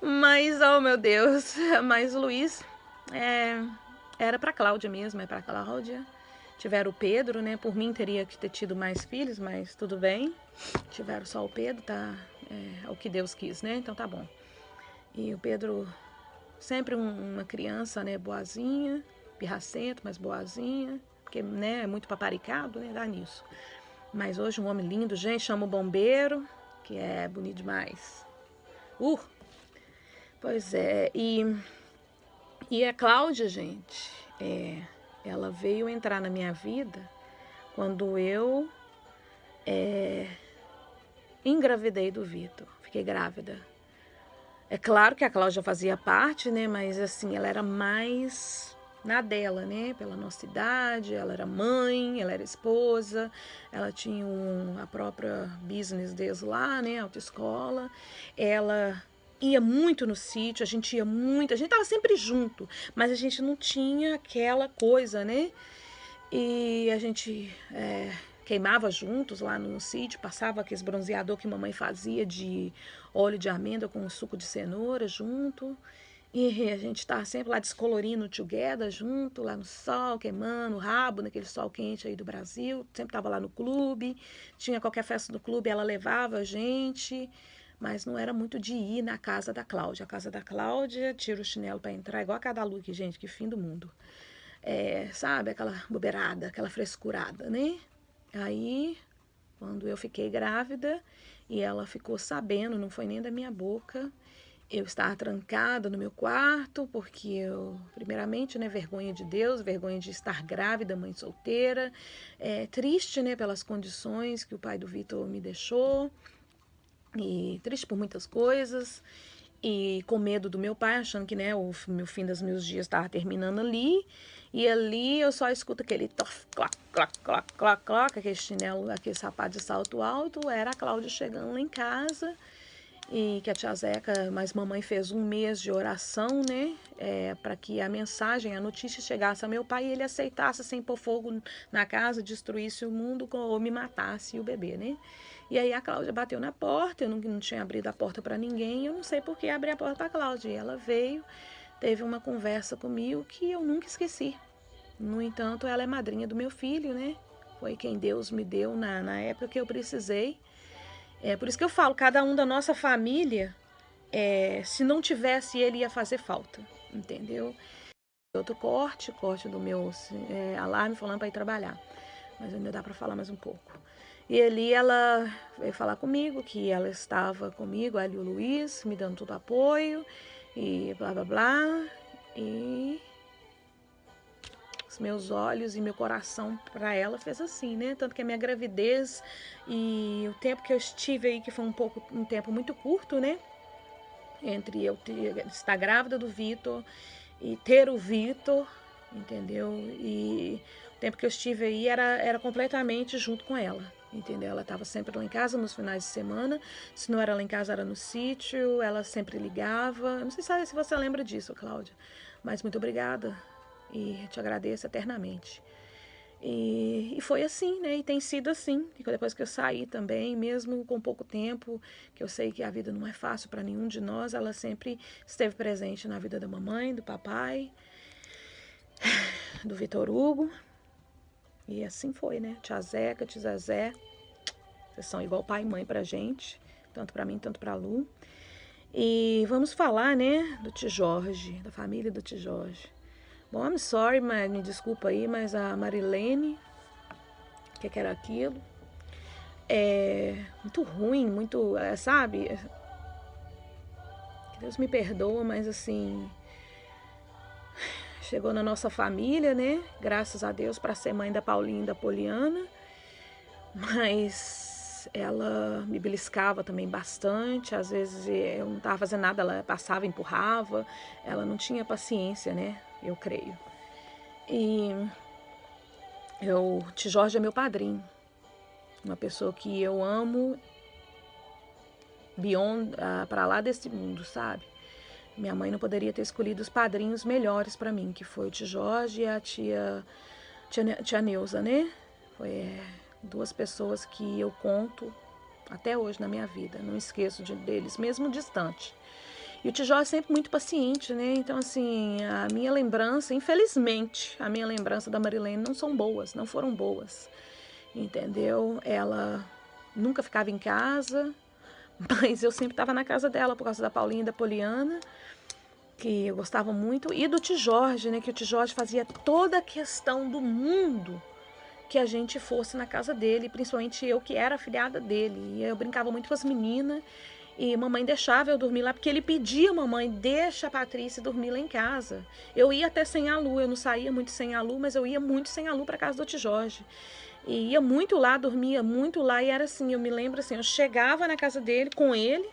Mas, oh meu Deus, mas o Luiz era pra Cláudia mesmo, é pra Cláudia. Tiveram o Pedro, né? Por mim teria que ter tido mais filhos, mas tudo bem. Tiveram só o Pedro, tá? É o que Deus quis, né? Então tá bom. E o Pedro, sempre uma criança, né? Boazinha, pirracento, mas boazinha. Porque, né? É muito paparicado, né? Dá nisso. Mas hoje um homem lindo, gente, chama o bombeiro, que é bonito demais. Pois é, e a Cláudia, gente, ela veio entrar na minha vida quando eu engravidei do Vitor. Fiquei grávida. É claro que a Cláudia fazia parte, né? Mas assim, ela era mais na dela, né? Pela nossa idade, ela era mãe, ela era esposa, ela tinha a própria business deles lá, né? Autoescola. Ela ia muito no sítio, a gente ia muito, a gente tava sempre junto, mas a gente não tinha aquela coisa, né? E a gente queimava juntos lá no sítio, passava aqueles bronzeador que mamãe fazia de óleo de amêndoa com suco de cenoura junto. E a gente estava sempre lá descolorindo together junto, lá no sol, queimando o rabo naquele sol quente aí do Brasil. Sempre estava lá no clube, tinha qualquer festa do clube, ela levava a gente, mas não era muito de ir na casa da Cláudia. A casa da Cláudia, tira o chinelo para entrar, igual a cada Luke, gente, que fim do mundo. Sabe, aquela bobeirada, aquela frescurada, né? Aí, quando eu fiquei grávida e ela ficou sabendo, não foi nem da minha boca, eu estava trancada no meu quarto, porque eu, primeiramente, né, vergonha de Deus, vergonha de estar grávida, mãe solteira, triste, né, pelas condições que o pai do Vitor me deixou, e triste por muitas coisas, e com medo do meu pai, achando que, né, o meu fim dos meus dias estava terminando ali, e ali eu só escuto aquele tof, clac, clac, clac, clac, clac, aquele chinelo, aquele sapato de salto alto, era a Cláudia chegando lá em casa, e que a tia Zeca, mas mamãe fez um mês de oração, né, para que a mensagem, a notícia chegasse a meu pai e ele aceitasse sem pôr fogo na casa, destruísse o mundo ou me matasse o bebê, né. E aí a Cláudia bateu na porta, eu não tinha abrido a porta para ninguém, eu não sei por que abri a porta para a Cláudia. E ela veio, teve uma conversa comigo que eu nunca esqueci. No entanto, ela é madrinha do meu filho, né? Foi quem Deus me deu na época que eu precisei. Por isso que eu falo, cada um da nossa família, se não tivesse, ele ia fazer falta, entendeu? Outro corte do meu alarme falando para ir trabalhar, mas ainda dá para falar mais um pouco. E ali ela veio falar comigo que ela estava comigo, ela e o Luiz, me dando todo apoio e blá blá blá. E os meus olhos e meu coração para ela fez assim, né? Tanto que a minha gravidez e o tempo que eu estive aí, que foi um tempo muito curto, né? Entre eu estar grávida do Vitor e ter o Vitor, entendeu? E o tempo que eu estive aí era completamente junto com ela, entendeu? Ela estava sempre lá em casa nos finais de semana. Se não era lá em casa, era no sítio. Ela sempre ligava. Não sei se você lembra disso, Cláudia, mas muito obrigada e te agradeço eternamente. E foi assim, né? E tem sido assim. E depois que eu saí também, mesmo com pouco tempo, que eu sei que a vida não é fácil para nenhum de nós, ela sempre esteve presente na vida da mamãe, do papai, do Vitor Hugo. E assim foi, né? Tia Zeca, tia Zezé, vocês são igual pai e mãe pra gente, tanto pra mim, tanto pra Lu. E vamos falar, né, do tio Jorge, da família do tio Jorge. Bom, I'm sorry, mas me desculpa aí, mas a Marilene, o que era aquilo? É muito ruim, muito, sabe? Que Deus me perdoa, mas assim, chegou na nossa família, né? Graças a Deus, para ser mãe da Paulinha e da Poliana. Mas ela me beliscava também bastante. Às vezes eu não estava fazendo nada, ela passava, empurrava. Ela não tinha paciência, né? Eu creio. E o tio Jorge é meu padrinho. Uma pessoa que eu amo beyond, para lá desse mundo, sabe? Minha mãe não poderia ter escolhido os padrinhos melhores para mim, que foi o tio Jorge e a tia Neuza, né? Foi duas pessoas que eu conto até hoje na minha vida, não esqueço deles, mesmo distante. E o tio Jorge é sempre muito paciente, né? Então, assim, a minha lembrança, infelizmente, a minha lembrança da Marilene não são boas, não foram boas, entendeu? Ela nunca ficava em casa, mas eu sempre estava na casa dela por causa da Paulinha e da Poliana, que eu gostava muito, e do tio Jorge, né? Que o tio Jorge fazia toda a questão do mundo que a gente fosse na casa dele, principalmente eu que era afilhada dele. E eu brincava muito com as meninas e mamãe deixava eu dormir lá, porque ele pedia, mamãe, deixa a Patrícia dormir lá em casa. Eu ia até sem a Lu, eu não saía muito sem a Lu, mas eu ia muito sem a Lu para casa do tio Jorge. E ia muito lá, dormia muito lá, e era assim, eu me lembro assim, eu chegava na casa dele com ele,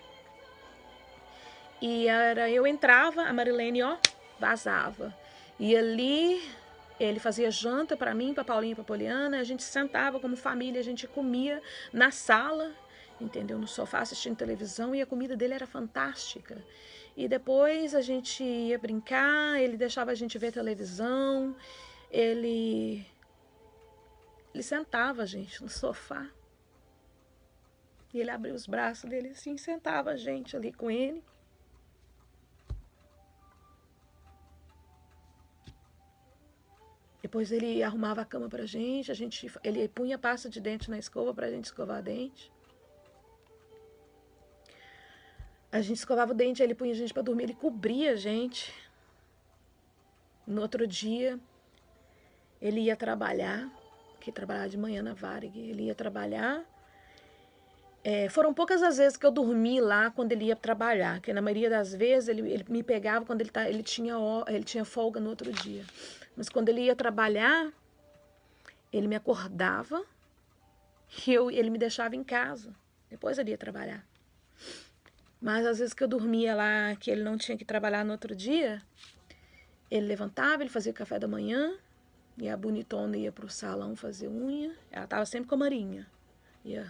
e eu entrava, a Marilene, ó, vazava. E ali ele fazia janta para mim, para Paulinha e para Poliana, a gente sentava como família, a gente comia na sala, entendeu? No sofá assistindo televisão, e a comida dele era fantástica. E depois a gente ia brincar, ele deixava a gente ver televisão, ele sentava a gente no sofá. E ele abria os braços dele assim, sentava a gente ali com ele. Depois ele arrumava a cama pra gente, ele punha pasta de dente na escova pra gente escovar dente. A gente escovava o dente, ele punha a gente pra dormir, ele cobria a gente. No outro dia, ele ia trabalhar, que trabalhava de manhã na Varig, ele ia trabalhar. Foram poucas as vezes que eu dormi lá quando ele ia trabalhar, porque na maioria das vezes ele me pegava quando ele tinha folga no outro dia. Mas quando ele ia trabalhar, ele me acordava e ele me deixava em casa. Depois ele ia trabalhar. Mas às vezes que eu dormia lá, que ele não tinha que trabalhar no outro dia, ele levantava, ele fazia café da manhã, e a bonitona ia pro salão fazer unha. Ela tava sempre com a Marinha.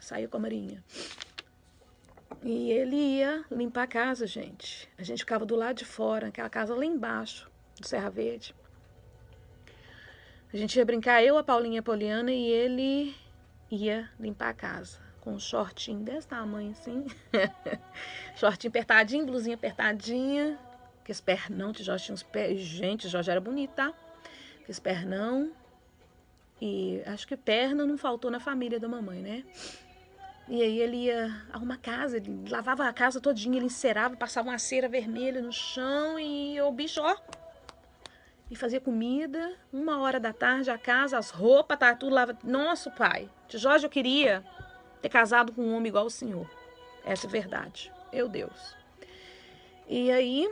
Saía com a Marinha. E ele ia limpar a casa, gente. A gente ficava do lado de fora, aquela casa lá embaixo, do Serra Verde. A gente ia brincar, eu, a Paulinha e a Poliana, e ele ia limpar a casa. Com um shortinho desse tamanho, assim. Shortinho apertadinho, blusinha apertadinha. Que esse pernão, o Jorge tinha uns pés. Gente, o Jorge era bonito, tá? Que esse pernão. E acho que perna não faltou na família da mamãe, né? E aí ele ia arrumar a casa, ele lavava a casa todinha, ele encerava, passava uma cera vermelha no chão e o bicho, ó. E fazia comida, 1h da tarde, a casa, as roupas, tá tudo lavado. Nossa, pai, tio Jorge, eu queria ter casado com um homem igual o senhor. Essa é a verdade. Meu Deus. E aí,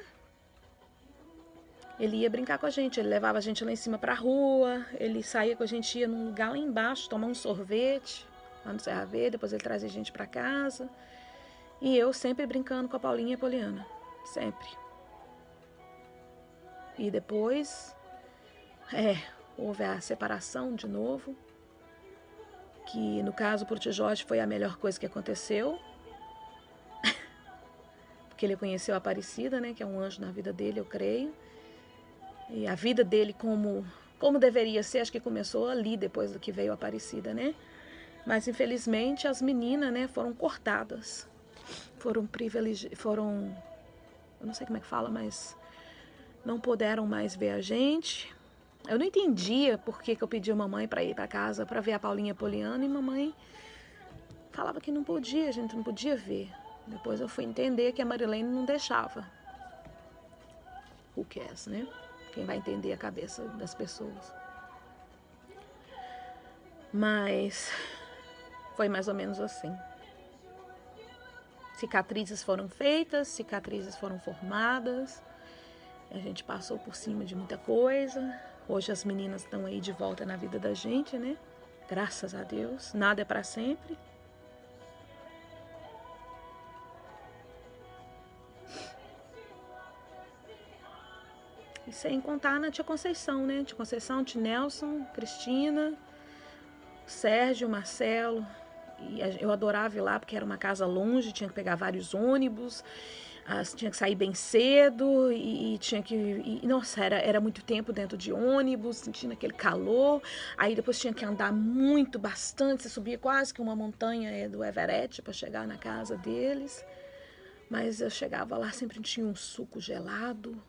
ele ia brincar com a gente, ele levava a gente lá em cima pra rua, ele saía com a gente, ia num lugar lá embaixo, tomar um sorvete, lá no Serra Verde, depois ele trazia a gente pra casa. E eu sempre brincando com a Paulinha e a Poliana. Sempre. E depois, houve a separação de novo, que no caso pro tio Jorge foi a melhor coisa que aconteceu, porque ele conheceu a Aparecida, né, que é um anjo na vida dele, eu creio. E a vida dele como deveria ser, acho que começou ali depois do que veio a Aparecida, né? Mas infelizmente as meninas, né, foram cortadas. Foram, eu não sei como é que fala, mas não puderam mais ver a gente. Eu não entendia por que eu pedi a mamãe para ir para casa para ver a Paulinha Poliana, e mamãe falava que não podia, a gente não podia ver. Depois eu fui entender que a Marilene não deixava. Who cares, né? Quem vai entender a cabeça das pessoas. Mas foi mais ou menos assim. Cicatrizes foram feitas, cicatrizes foram formadas. A gente passou por cima de muita coisa. Hoje as meninas estão aí de volta na vida da gente, né? Graças a Deus. Nada é para sempre. E sem contar na tia Conceição, né? Tia Conceição, tia Nelson, Cristina, Sérgio, Marcelo. E eu adorava ir lá porque era uma casa longe, tinha que pegar vários ônibus, tinha que sair bem cedo e tinha que... nossa, era muito tempo dentro de ônibus, sentindo aquele calor. Aí depois tinha que andar muito, bastante, você subia quase que uma montanha do Everest para chegar na casa deles. Mas eu chegava lá, sempre tinha um suco gelado,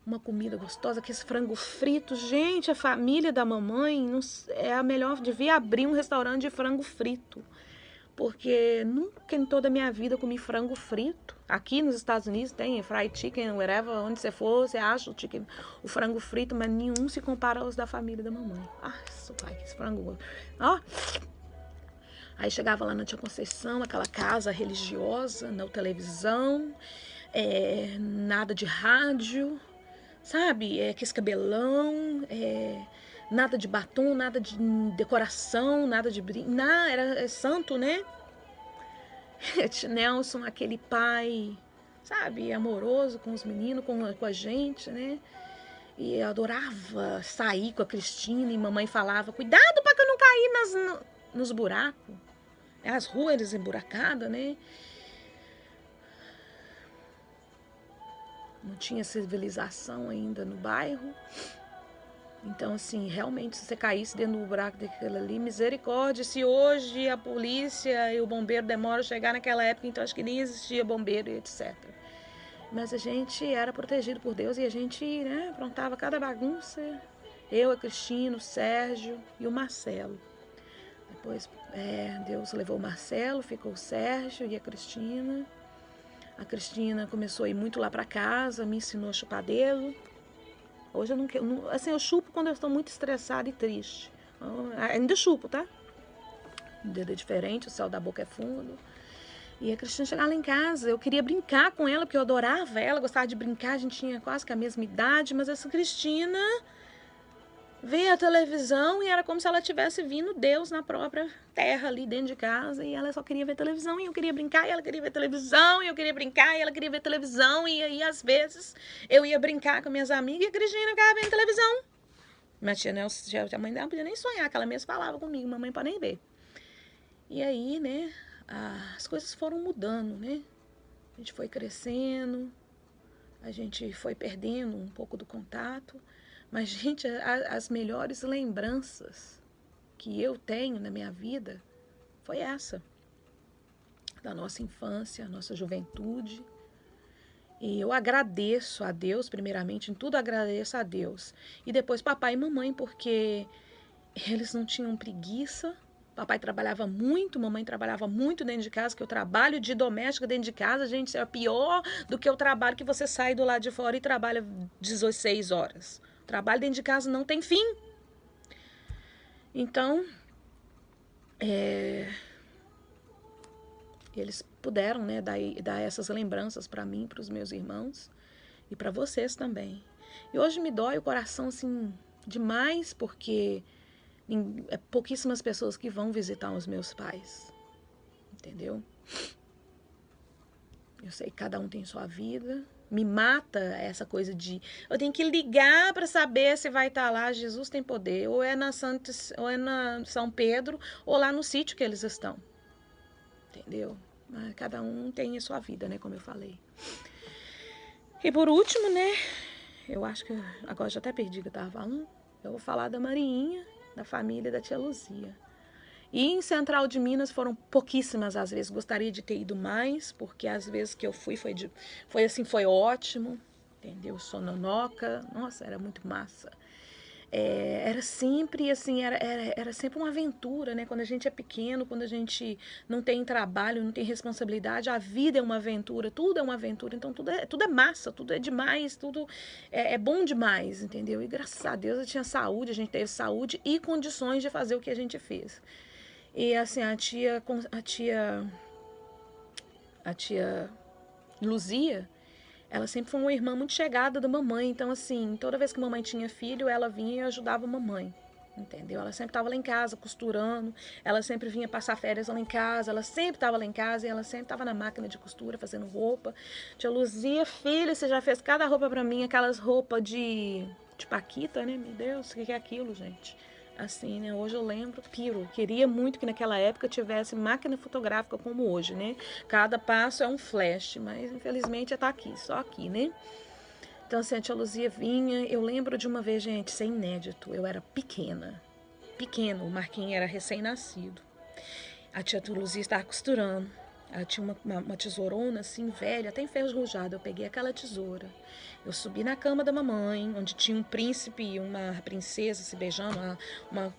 uma comida gostosa, aqueles frango frito. Gente, a família da mamãe é a melhor, devia abrir um restaurante de frango frito. Porque nunca em toda a minha vida eu comi frango frito. Aqui nos Estados Unidos tem fried chicken, wherever, onde você for, você acha o frango frito, mas nenhum se compara aos da família da mamãe. Nossa, pai, que frango. Ó. Aí chegava lá na tia Conceição, aquela casa religiosa, na televisão, nada de rádio, sabe? Aquele cabelão, nada de batom, nada de decoração, nada de brinco, era santo, né? Nelson, aquele pai, sabe, amoroso com os meninos, com a gente, né? E eu adorava sair com a Cristina, e mamãe falava, cuidado para que eu não cair nos buracos. As ruas emburacadas, né? Não tinha civilização ainda no bairro. Então, assim, realmente, se você caísse dentro do buraco daquele ali, misericórdia. Se hoje a polícia e o bombeiro demoram a chegar naquela época, então acho que nem existia bombeiro e etc. Mas a gente era protegido por Deus e a gente, né, aprontava cada bagunça. Eu, a Cristina, o Sérgio e o Marcelo. Depois, Deus levou o Marcelo, ficou o Sérgio e a Cristina. A Cristina começou a ir muito lá para casa, me ensinou a chupar dedo. Hoje eu não quero, assim, eu chupo quando eu estou muito estressada e triste. Ainda chupo, tá? O dedo é diferente, o céu da boca é fundo. E a Cristina chegava lá em casa, eu queria brincar com ela, porque eu adorava ela, gostava de brincar, a gente tinha quase que a mesma idade, mas essa Cristina via a televisão e era como se ela tivesse vindo Deus na própria terra ali dentro de casa, e ela só queria ver televisão, e eu queria brincar, e ela queria ver televisão, e eu queria brincar, e ela queria ver televisão, e aí às vezes eu ia brincar com minhas amigas e a Cristina ficava vendo televisão. Mas a mãe dela não podia nem sonhar, que ela mesma falava comigo, mamãe pode nem ver. E aí, né, as coisas foram mudando, né? A gente foi crescendo, a gente foi perdendo um pouco do contato. Mas, gente, as melhores lembranças que eu tenho na minha vida foi essa. Da nossa infância, nossa juventude. E eu agradeço a Deus, primeiramente, em tudo agradeço a Deus. E depois papai e mamãe, porque eles não tinham preguiça. Papai trabalhava muito, mamãe trabalhava muito dentro de casa, que o trabalho de doméstica dentro de casa, gente, é pior do que o trabalho que você sai do lado de fora e trabalha 16 horas. O trabalho dentro de casa não tem fim. Então, eles puderam, né, dar essas lembranças para mim, para os meus irmãos e para vocês também. E hoje me dói o coração, assim, demais, porque pouquíssimas pessoas que vão visitar os meus pais, entendeu? Eu sei que cada um tem sua vida, Me mata essa coisa de eu tenho que ligar para saber se vai estar lá. Jesus tem poder. Ou é na ou é na São Pedro, ou lá no sítio que eles estão. Entendeu? Mas cada um tem a sua vida, né? Como eu falei. E por último, né? Eu acho que agora já até perdi o que eu tava falando. Eu vou falar da Mariinha, da família da tia Luzia. E em Central de Minas foram pouquíssimas as vezes. Gostaria de ter ido mais, porque as vezes que eu fui foi ótimo, entendeu? Sononoca, nossa, era muito massa. Era sempre assim, era sempre uma aventura, né? Quando a gente é pequeno, quando a gente não tem trabalho, não tem responsabilidade, a vida é uma aventura, tudo é uma aventura, então tudo é massa, tudo é demais, tudo é bom demais, entendeu? E graças a Deus eu tinha saúde, a gente teve saúde e condições de fazer o que a gente fez. E assim, a tia Luzia, ela sempre foi uma irmã muito chegada da mamãe. Então, assim, toda vez que a mamãe tinha filho, ela vinha e ajudava a mamãe. Entendeu? Ela sempre estava lá em casa, costurando. Ela sempre vinha passar férias lá em casa. Ela sempre estava lá em casa e ela sempre estava na máquina de costura, fazendo roupa. Tia Luzia, filha, você já fez cada roupa pra mim, aquelas roupas de paquita, né? Meu Deus, o que é aquilo, gente? Assim, né? Hoje eu lembro, piro. Queria muito que naquela época tivesse máquina fotográfica como hoje, né? Cada passo é um flash, mas infelizmente tá aqui, só aqui, né? Então, assim, a tia Luzia vinha. Eu lembro de uma vez, gente, isso é inédito. Eu era pequena. Pequeno, o Marquinhos era recém-nascido. A tia Luzia estava costurando. Ela tinha uma tesourona assim, velha, até enferrujada. Eu peguei aquela tesoura. Eu subi na cama da mamãe, onde tinha um príncipe e uma princesa se beijando.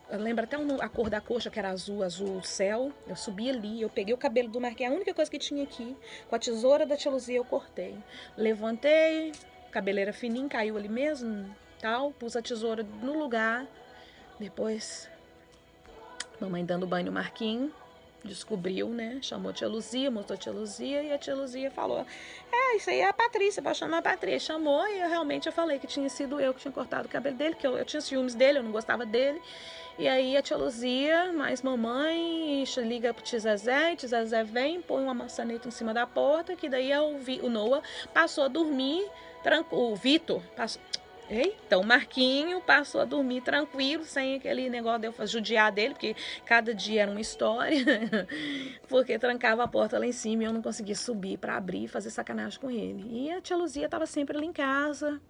Eu lembro até a cor da coxa, que era azul céu. Eu subi ali, eu peguei o cabelo do Marquinhos, a única coisa que tinha aqui. Com a tesoura da tia Luzia eu cortei. Levantei, cabeleira fininha, caiu ali mesmo, tal. Pus a tesoura no lugar. Depois, mamãe dando banho no Marquinhos. Descobriu, né? Chamou a tia Luzia, mostrou a tia Luzia e a tia Luzia falou: isso aí é a Patrícia, pode chamar a Patrícia. Chamou e eu falei que tinha sido eu que tinha cortado o cabelo dele, que eu tinha ciúmes dele, eu não gostava dele. E aí a tia Luzia, mais mamãe, liga pro tio Zezé vem, põe uma maçaneta em cima da porta, que daí o Noah passou a dormir, o Vitor passou. Eita, o Marquinho passou a dormir tranquilo, sem aquele negócio de eu judiar dele, porque cada dia era uma história, porque trancava a porta lá em cima e eu não conseguia subir para abrir e fazer sacanagem com ele. E a tia Luzia estava sempre ali em casa,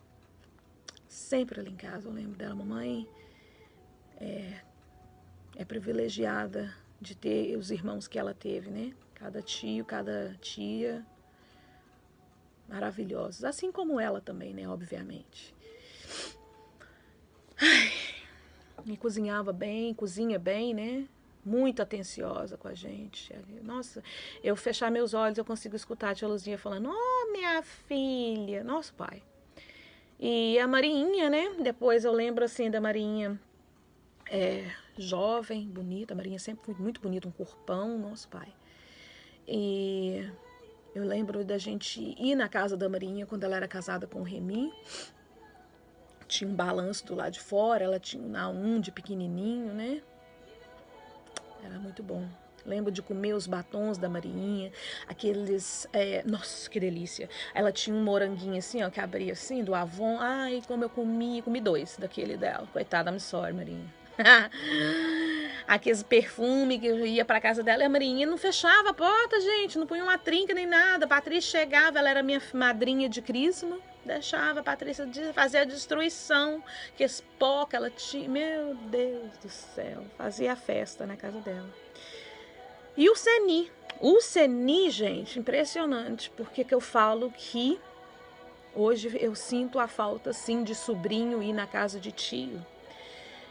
eu lembro dela, mamãe é privilegiada de ter os irmãos que ela teve, né? Cada tio, cada tia, maravilhosos, assim como ela também, né? Obviamente. E cozinhava bem, cozinha bem, né? Muito atenciosa com a gente. Nossa, eu fechar meus olhos, eu consigo escutar a tia Luzia falando: "Oh, minha filha", nosso pai. E a Marinha, né? Depois eu lembro assim da Marinha jovem, bonita. A Marinha sempre foi muito bonita, um corpão, nosso pai. E eu lembro da gente ir na casa da Marinha quando ela era casada com o Remy. Tinha um balanço do lado de fora, ela tinha um naum de pequenininho, né? Era muito bom. Lembro de comer os batons da Marinha, aqueles... nossa, que delícia. Ela tinha um moranguinho assim, ó, que abria assim, do Avon. Ai, como eu comi 2 daquele dela. Coitada, I'm sorry, Marinha. Aqueles perfumes que eu ia pra casa dela, e a Marinha não fechava a porta, gente, não punha uma trinca nem nada. A Patrícia chegava, ela era minha madrinha de crisma, deixava a Patrícia fazer a destruição, que esse pó que ela tinha, meu Deus do céu, fazia a festa na casa dela. E o Seni, gente, impressionante, porque que eu falo que hoje eu sinto a falta, sim, de sobrinho ir na casa de tio.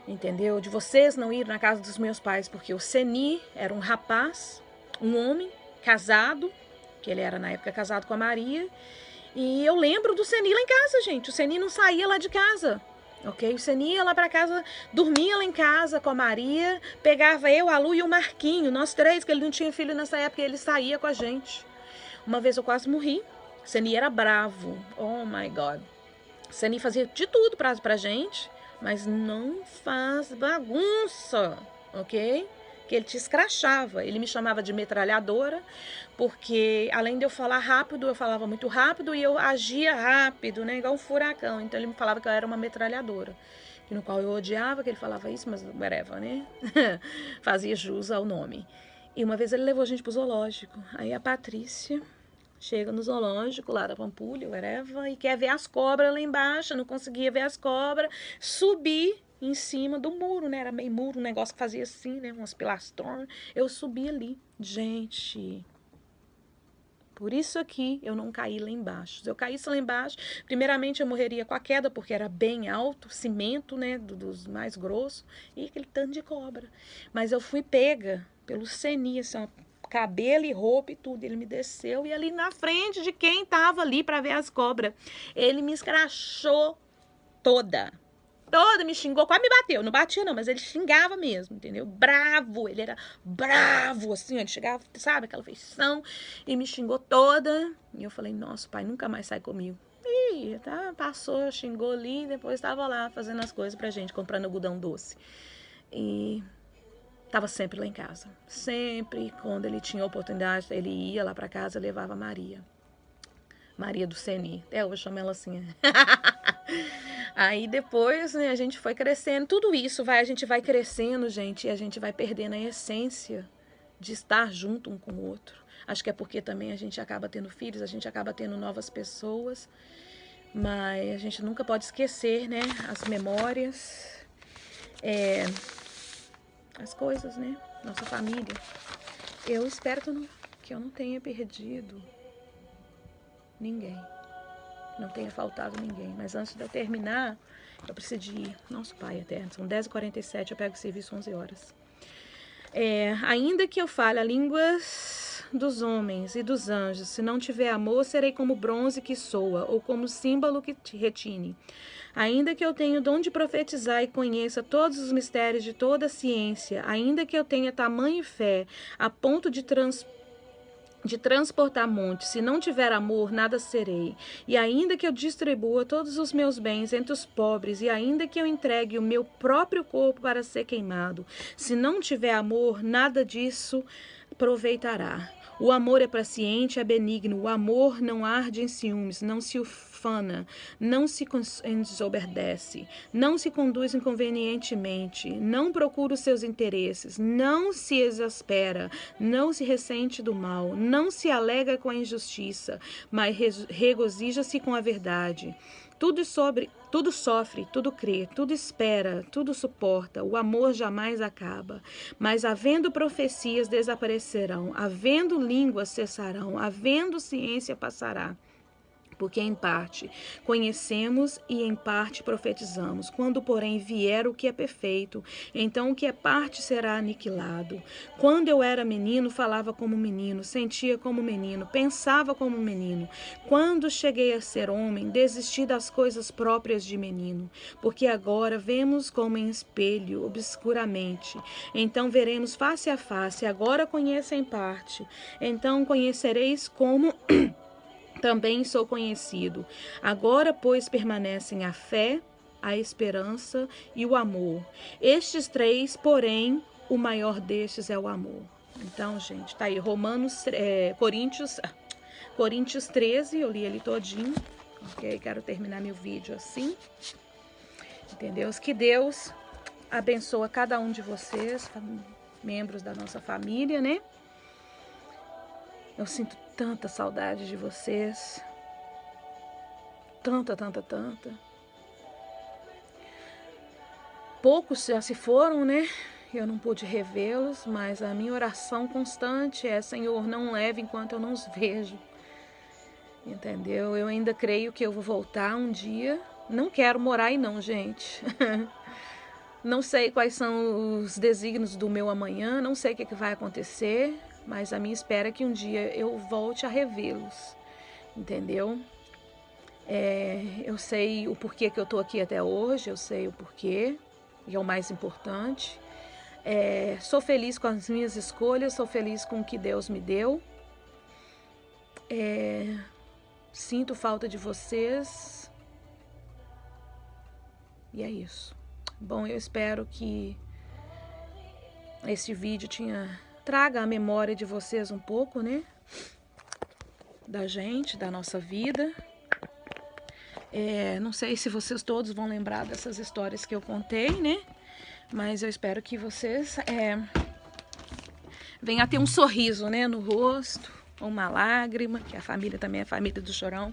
Entendeu? De vocês não ir na casa dos meus pais, porque o Seni era um rapaz, um homem, casado, que ele era na época casado com a Maria, e eu lembro do Seni lá em casa, gente. O Seni não saía lá de casa, ok? O Seni ia lá pra casa, dormia lá em casa com a Maria, pegava eu, a Lu e o Marquinho, nós 3, que ele não tinha filho nessa época, e ele saía com a gente. Uma vez eu quase morri. O Seni era bravo, oh my God. O Seni fazia de tudo pra gente, mas não faz bagunça, ok? que ele te escrachava. Ele me chamava de metralhadora, porque além de eu falar rápido, eu falava muito rápido e eu agia rápido, né, igual um furacão. Então ele me falava que eu era uma metralhadora, no qual eu odiava que ele falava isso, mas whatever, né? Fazia jus ao nome. E uma vez ele levou a gente pro zoológico. Aí a Patrícia chega no zoológico lá da Pampulha, whatever, e quer ver as cobras lá embaixo. Eu não conseguia ver as cobras. Subi em cima do muro, né? Era meio muro, um negócio que fazia assim, né? Umas pilastrões. Eu subi ali. Gente, por isso aqui eu não caí lá embaixo. Se eu caísse lá embaixo, primeiramente eu morreria com a queda, porque era bem alto, cimento, né? Dos mais grossos, e aquele tanto de cobra. Mas eu fui pega pelo Seni, assim, ó, cabelo e roupa e tudo. Ele me desceu e ali na frente de quem tava ali para ver as cobras, ele me escrachou toda. Toda me xingou, quase me bateu. Não batia não, mas ele xingava mesmo, entendeu? Bravo, ele era bravo, assim, ele chegava, sabe, aquela feição, e me xingou toda. E eu falei, nossa, pai, nunca mais sai comigo. E tá, passou, xingou ali, depois estava lá fazendo as coisas pra gente, comprando algodão doce. E tava sempre lá em casa. Sempre, quando ele tinha oportunidade, ele ia lá pra casa, levava a Maria. Maria do Seni. Até hoje eu chamo ela assim. Aí depois, né, a gente foi crescendo. Tudo isso a gente vai crescendo, gente, e a gente vai perdendo a essência de estar junto um com o outro. Acho que é porque também a gente acaba tendo filhos, a gente acaba tendo novas pessoas, mas a gente nunca pode esquecer, né, as memórias, as coisas, né, nossa família. Eu espero que eu não tenha perdido ninguém. Não tenha faltado ninguém. Mas antes de eu terminar, eu preciso de ir. Nosso Pai eterno, são 10h47, eu pego o serviço 11 horas. Ainda que eu fale a línguas dos homens e dos anjos, se não tiver amor, serei como bronze que soa, ou como símbolo que retine. Ainda que eu tenha o dom de profetizar e conheça todos os mistérios de toda a ciência, ainda que eu tenha tamanho e fé, a ponto de transportar montes, se não tiver amor, nada serei. E ainda que eu distribua todos os meus bens entre os pobres, e ainda que eu entregue o meu próprio corpo para ser queimado, se não tiver amor, nada disso aproveitará. O amor é paciente, é benigno, o amor não arde em ciúmes, não se ufana, não se desobedece, não se conduz inconvenientemente, não procura os seus interesses, não se exaspera, não se ressente do mal, não se alegra com a injustiça, mas regozija-se com a verdade. Tudo sofre, tudo crê, tudo espera, tudo suporta. O amor jamais acaba. Mas havendo profecias desaparecerão, havendo línguas cessarão, havendo ciência passará. Porque em parte conhecemos e em parte profetizamos. Quando, porém, vier o que é perfeito, então o que é parte será aniquilado. Quando eu era menino, falava como menino, sentia como menino, pensava como menino. Quando cheguei a ser homem, desisti das coisas próprias de menino. Porque agora vemos como em espelho, obscuramente. Então veremos face a face. Agora conheço em parte. Então conhecereis como também sou conhecido. Agora, pois, permanecem a fé, a esperança e o amor. Estes três, porém, o maior destes é o amor. Então, gente, tá aí, Coríntios 13, eu li ele todinho, ok? Quero terminar meu vídeo assim, entendeu? Que Deus abençoe cada um de vocês, membros da nossa família, né? Eu sinto tanta saudade de vocês. Tanta. Poucos já se foram, né? Eu não pude revê-los, mas a minha oração constante é: Senhor, não leve enquanto eu não os vejo. Entendeu? Eu ainda creio que eu vou voltar um dia. Não quero morar aí não, gente. Não sei quais são os desígnios do meu amanhã, não sei o que vai acontecer, mas a minha espera é que um dia eu volte a revê-los, entendeu? Eu sei o porquê que eu tô aqui até hoje, eu sei o porquê, e é o mais importante. Sou feliz com as minhas escolhas, sou feliz com o que Deus me deu. Sinto falta de vocês. E é isso. Bom, eu espero que esse vídeo traga a memória de vocês um pouco, né? Da gente, da nossa vida. Não sei se vocês todos vão lembrar dessas histórias que eu contei, né? Mas eu espero que vocês venham a ter um sorriso, né, no rosto, uma lágrima, que a família também é a família do Chorão.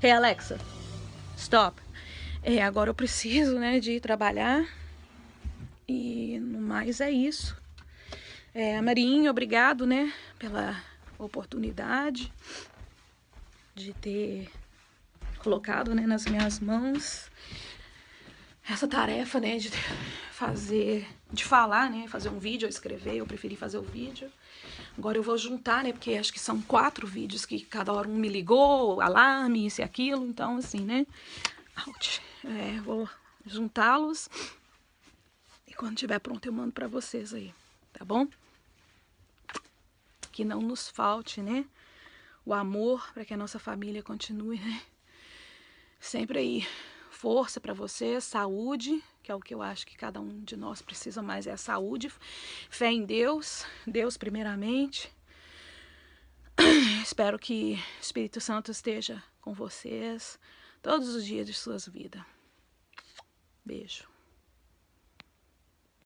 Hey, Alexa, stop. Agora eu preciso, né, de ir trabalhar. E no mais é isso. Marinho, obrigado, né, pela oportunidade de ter colocado, né, nas minhas mãos essa tarefa, né, de falar, né, fazer um vídeo, escrever. Eu preferi fazer o vídeo. Agora eu vou juntar, né, porque acho que são 4 vídeos que cada hora um me ligou, alarme, isso e aquilo, então assim, né, vou juntá-los e quando estiver pronto eu mando pra vocês aí, tá bom? Que não nos falte, né, o amor para que a nossa família continue, né, sempre aí. Força para vocês, saúde, que é o que eu acho que cada um de nós precisa mais, é a saúde, fé em Deus, Deus primeiramente. Espero que o Espírito Santo esteja com vocês todos os dias de suas vidas. Beijo.